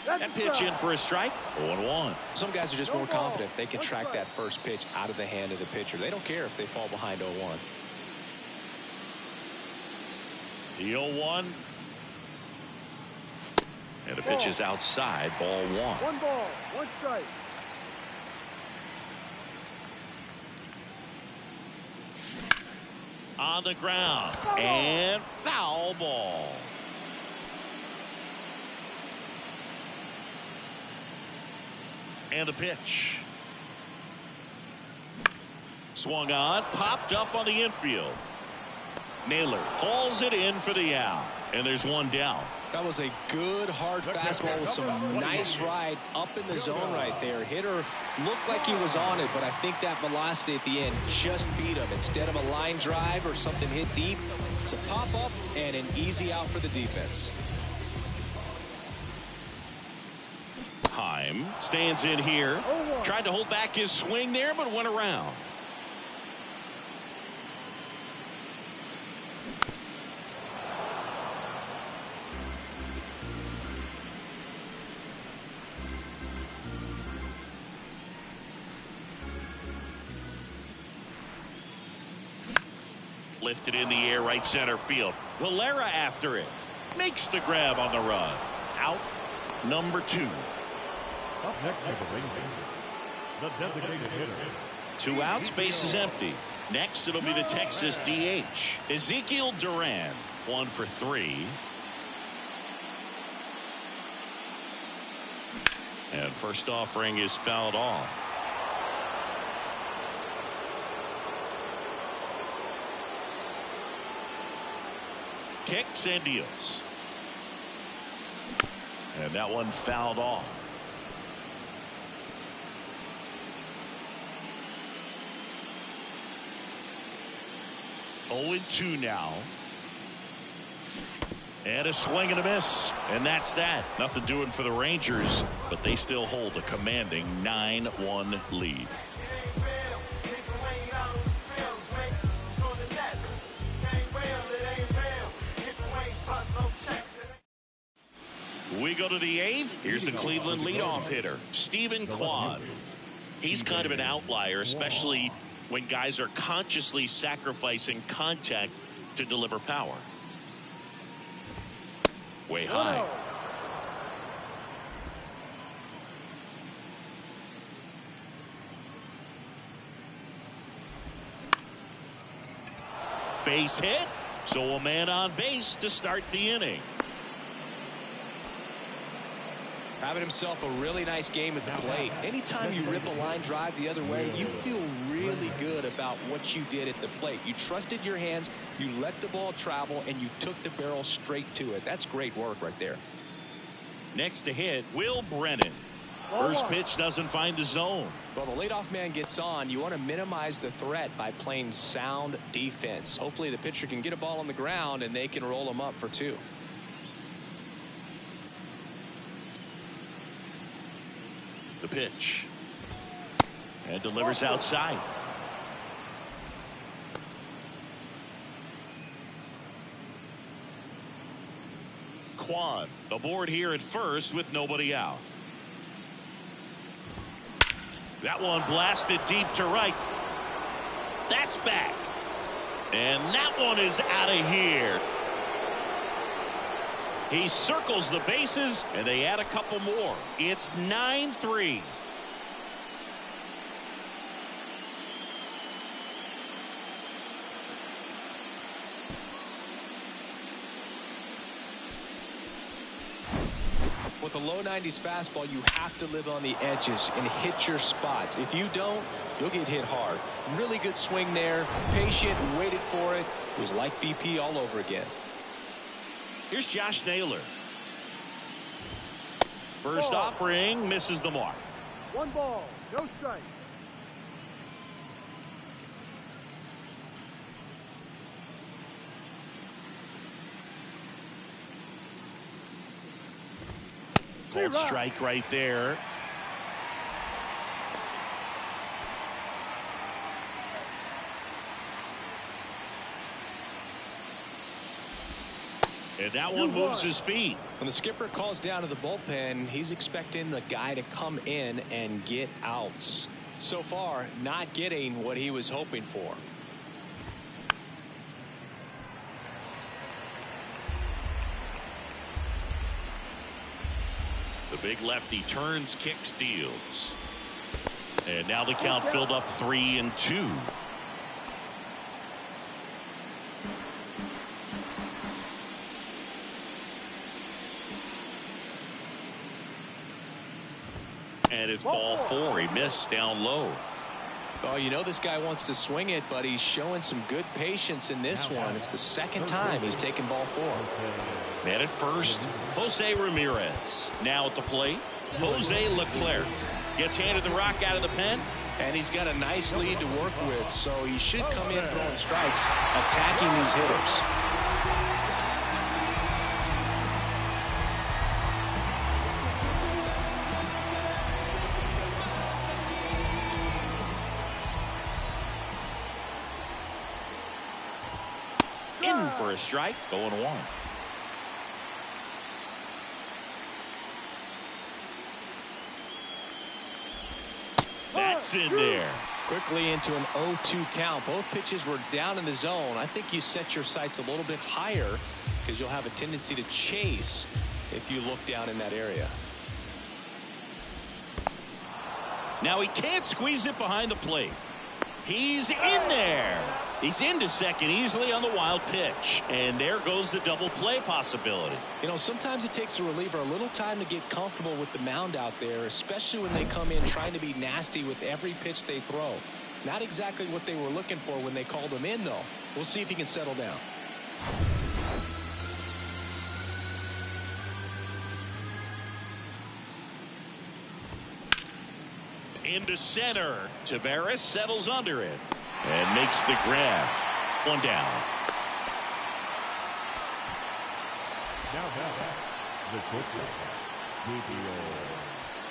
That pitch in for a strike. 0-1. Some guys are just more confident if they can track that first pitch out of the hand of the pitcher. They don't care if they fall behind 0-1. The 0-1. And the pitch is outside. Ball 1. 1 ball, 1 strike. On the ground. And foul ball. And the pitch. Swung on, popped up on the infield. Naylor hauls it in for the out. And there's one down. That was a good hard fastball with some nice ride up in the zone right there. Hitter looked like he was on it, but I think that velocity at the end just beat him. Instead of a line drive or something hit deep, it's a pop up and an easy out for the defense. Heim stands in here. Tried to hold back his swing there, but went around. Lifted in the air, right center field. Valera after it. Makes the grab on the run. Out number 2. Up next for the Rangers, the designated hitter. 2 outs, base is empty. Next, it'll be the Texas DH, Ezekiel Duran. 1 for 3. And first offering is fouled off. Kicks and deals. And that one fouled off. 0-2 now. And a swing and a miss. And that's that. Nothing doing for the Rangers, but they still hold a commanding 9-1 lead. We go to the 8th. Here's the Cleveland leadoff hitter, Stephen Quad. He's kind of an outlier, especially when guys are consciously sacrificing contact to deliver power. Way high. Base hit. So a man on base to start the inning. Having himself a really nice game at the plate. Anytime you rip a line drive the other way, you feel really good about what you did at the plate. You trusted your hands, you let the ball travel, and you took the barrel straight to it. That's great work right there. Next to hit, Will Brennan. First pitch doesn't find the zone. Well, the leadoff man gets on. You want to minimize the threat by playing sound defense. Hopefully the pitcher can get a ball on the ground and they can roll him up for 2. The pitch. And delivers outside. Quad aboard here at first with nobody out. That one blasted deep to right. That's back. And that one is out of here. He circles the bases, and they add a couple more. It's 9-3. With a low 90s fastball, you have to live on the edges and hit your spots. If you don't, you'll get hit hard. Really good swing there. Patient, waited for it. It was like BP all over again. Here's Josh Naylor. First offering misses the mark. 1 ball, no strike. Called strike right there. And that one moves his feet. When the skipper calls down to the bullpen, he's expecting the guy to come in and get outs. So far, not getting what he was hoping for. The big lefty turns, kicks, deals. And now the count filled up 3-2. And it's ball 4. He missed down low. Oh, you know this guy wants to swing it, but he's showing some good patience in this one. It's the second time he's taken ball 4. Man at first, Jose Ramirez. Now at the plate, Jose Leclerc. Gets handed the rock out of the pen. And he's got a nice lead to work with, so he should come in throwing strikes, attacking these hitters. In for a strike, going 1. That's in there. Quickly into an 0-2 count. Both pitches were down in the zone. I think you set your sights a little bit higher because you'll have a tendency to chase if you look down in that area. Now he can't squeeze it behind the plate. He's in there. He's into second easily on the wild pitch. And there goes the double play possibility. You know, sometimes it takes a reliever a little time to get comfortable with the mound out there, especially when they come in trying to be nasty with every pitch they throw. Not exactly what they were looking for when they called him in, though. We'll see if he can settle down. Into center. Taveras settles under it and makes the grab. 1 down. Now the pitcher, Gabriel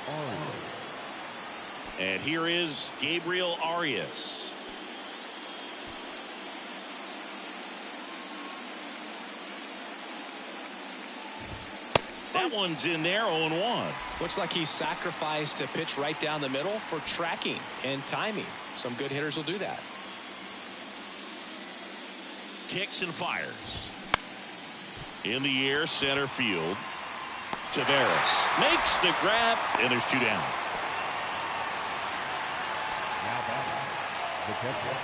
Arias. And here is Gabriel Arias. That one's in there, 0-1. Looks like he sacrificed a pitch right down the middle for tracking and timing. Some good hitters will do that. Kicks and fires. In the air, center field. Taveras makes the grab, and there's 2 down. Now the pitcher,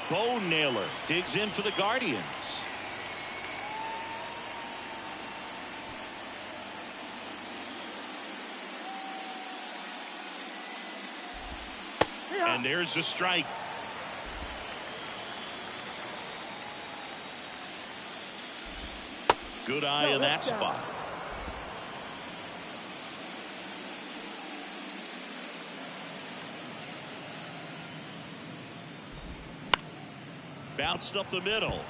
Bo Naylor digs in for the Guardians. And there's the strike. Good eye in that spot. Bounced up the middle.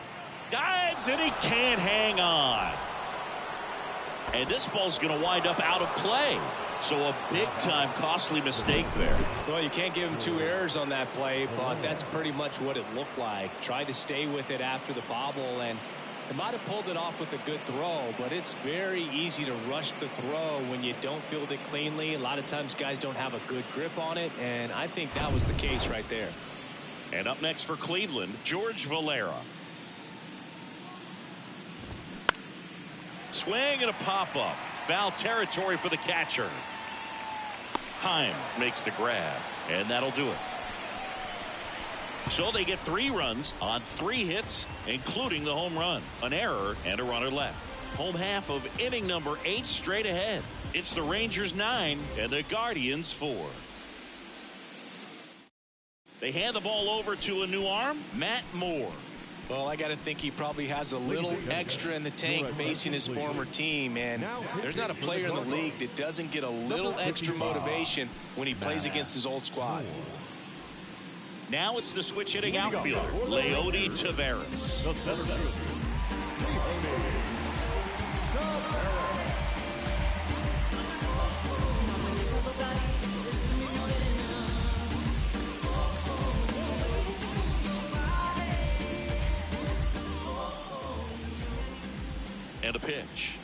Dives, and he can't hang on. And this ball's going to wind up out of play. So a big-time costly mistake there. Well, you can't give him 2 errors on that play, but that's pretty much what it looked like. Tried to stay with it after the bobble, and it might have pulled it off with a good throw, but it's very easy to rush the throw when you don't field it cleanly. A lot of times guys don't have a good grip on it, and I think that was the case right there. And up next for Cleveland, George Valera. Swing and a pop-up. Foul territory for the catcher. Heim makes the grab, and that'll do it. So they get 3 runs on 3 hits, including the home run, an error, and a runner left. Home half of inning number 8 straight ahead. It's the Rangers 9 and the Guardians 4. They hand the ball over to a new arm, Matt Moore. Well, I got to think he probably has a little extra in the tank facing his former team, and there's not a player in the league that doesn't get a little extra motivation when he plays against his old squad. Now it's the switch hitting outfielder, Leody Taveras. The center fielder, And a pitch.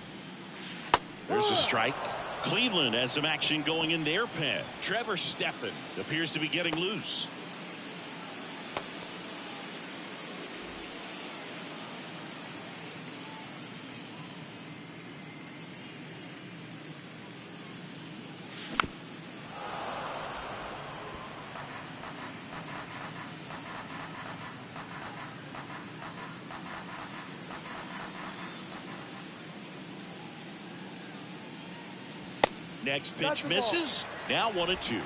There's a strike. Cleveland has some action going in their pen. Trevor Stephan appears to be getting loose. Next pitch misses. Now 1-2.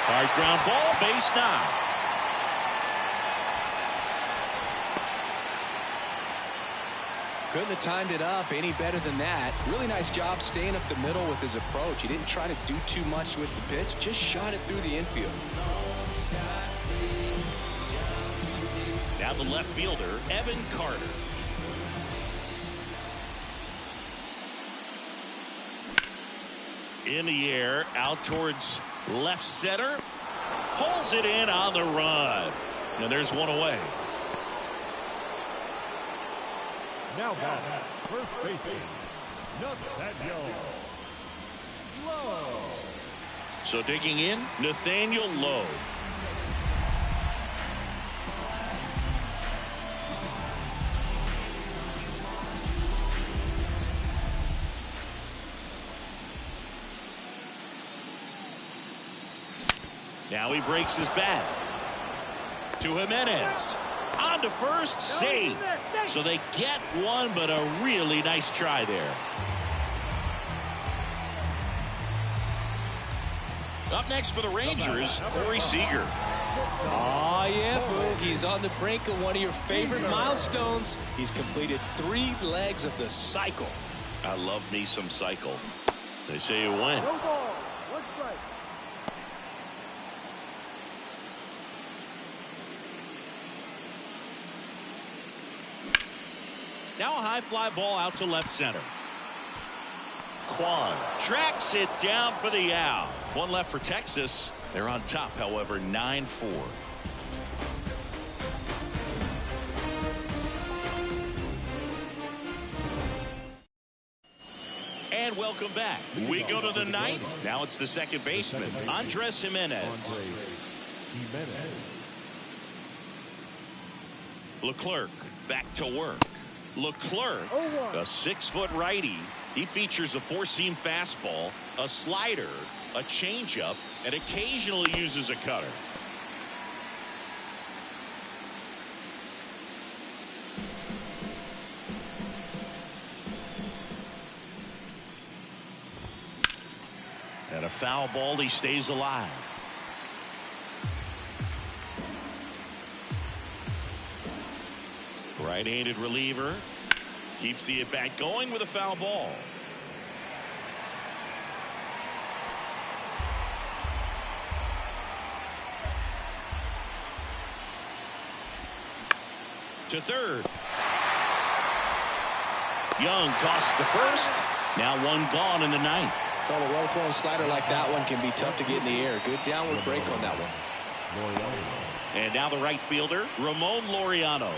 Hard ground ball, base now. Couldn't have timed it up any better than that. Really nice job staying up the middle with his approach. He didn't try to do too much with the pitch, just shot it through the infield. Now the left fielder, Evan Carter. In the air, out towards left center. Pulls it in on the run. And there's one away. now batting, first baseman, Nathaniel Lowe. So digging in, Nathaniel Lowe. Now he breaks his bat. To Jimenez. On to first, safe. So they get one, but a really nice try there. Up next for the Rangers, Corey Seager. Oh, yeah, Boog. He's on the brink of one of your favorite milestones. He's completed 3 legs of the cycle. I love me some cycle. They say you win. No ball, one strike. Now a high fly ball out to left center. Kwan tracks it down for the out. One left for Texas. They're on top, however, 9-4. And welcome back. We go to the 9th. Now it's the second baseman, Andres Jimenez. Leclerc back to work. Leclerc, a 6-foot righty. He features a 4-seam fastball, a slider, a changeup, and occasionally uses a cutter. And a foul ball, he stays alive. Right-handed reliever keeps the at-bat going with a foul ball. To third. Young tossed to first. Now one gone in the 9th. Well, a well-thrown slider like that one can be tough to get in the air. Good downward break on that one. And now the right fielder, Ramon Laureano.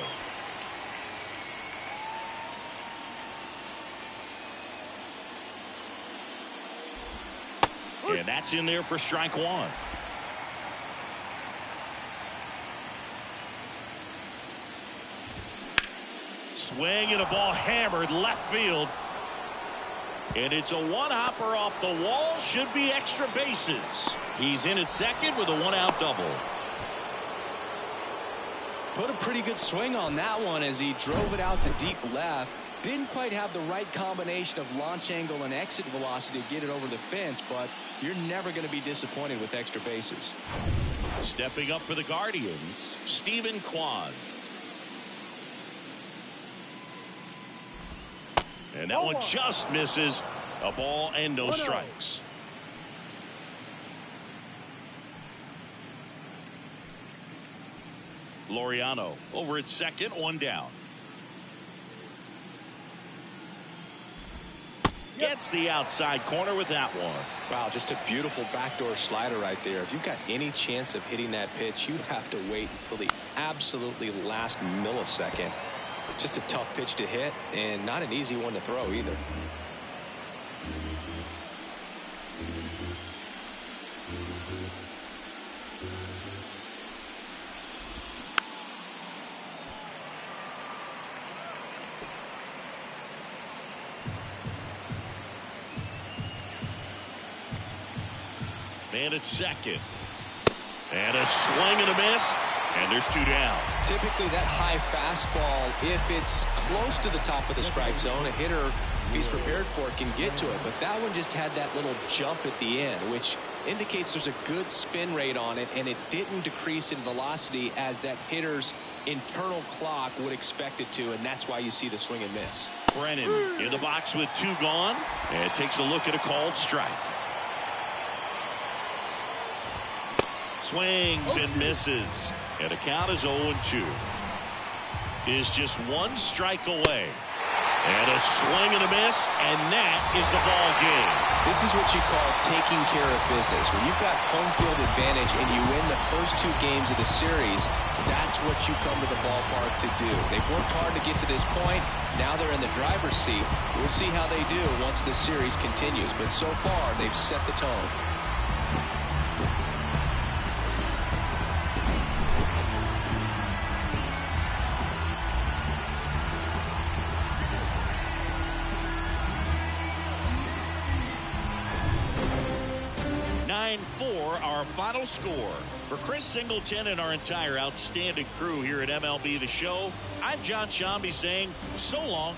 And that's in there for strike one. Swing and a ball hammered left field. And it's a one-hopper off the wall. Should be extra bases. He's in at second with a one-out double. Put a pretty good swing on that one as he drove it out to deep left. Didn't quite have the right combination of launch angle and exit velocity to get it over the fence, but you're never going to be disappointed with extra bases. Stepping up for the Guardians, Stephen Kwan. And that one just misses. A ball and no strikes. Laureano over at second, one down. Gets the outside corner with that one. Wow, just a beautiful backdoor slider right there. If you've got any chance of hitting that pitch, you have to wait until the absolutely last millisecond. Just a tough pitch to hit and not an easy one to throw either. Man at second. And a swing and a miss. And there's two down. Typically that high fastball, if it's close to the top of the strike zone, a hitter, if he's prepared for it, can get to it. But that one just had that little jump at the end, which indicates there's a good spin rate on it, and it didn't decrease in velocity as that hitter's internal clock would expect it to, and that's why you see the swing and miss. Brennan in the box with two gone, and takes a look at a called strike. Swings and misses. And the count is 0-2. Is just one strike away. And a swing and a miss, and that is the ball game. This is what you call taking care of business. When you've got home field advantage and you win the first two games of the series, that's what you come to the ballpark to do. They've worked hard to get to this point. Now they're in the driver's seat. We'll see how they do once the series continues. But so far, they've set the tone. 9-4 our final score. For Chris Singleton and our entire outstanding crew here at MLB The Show, I'm John Shambi saying so long.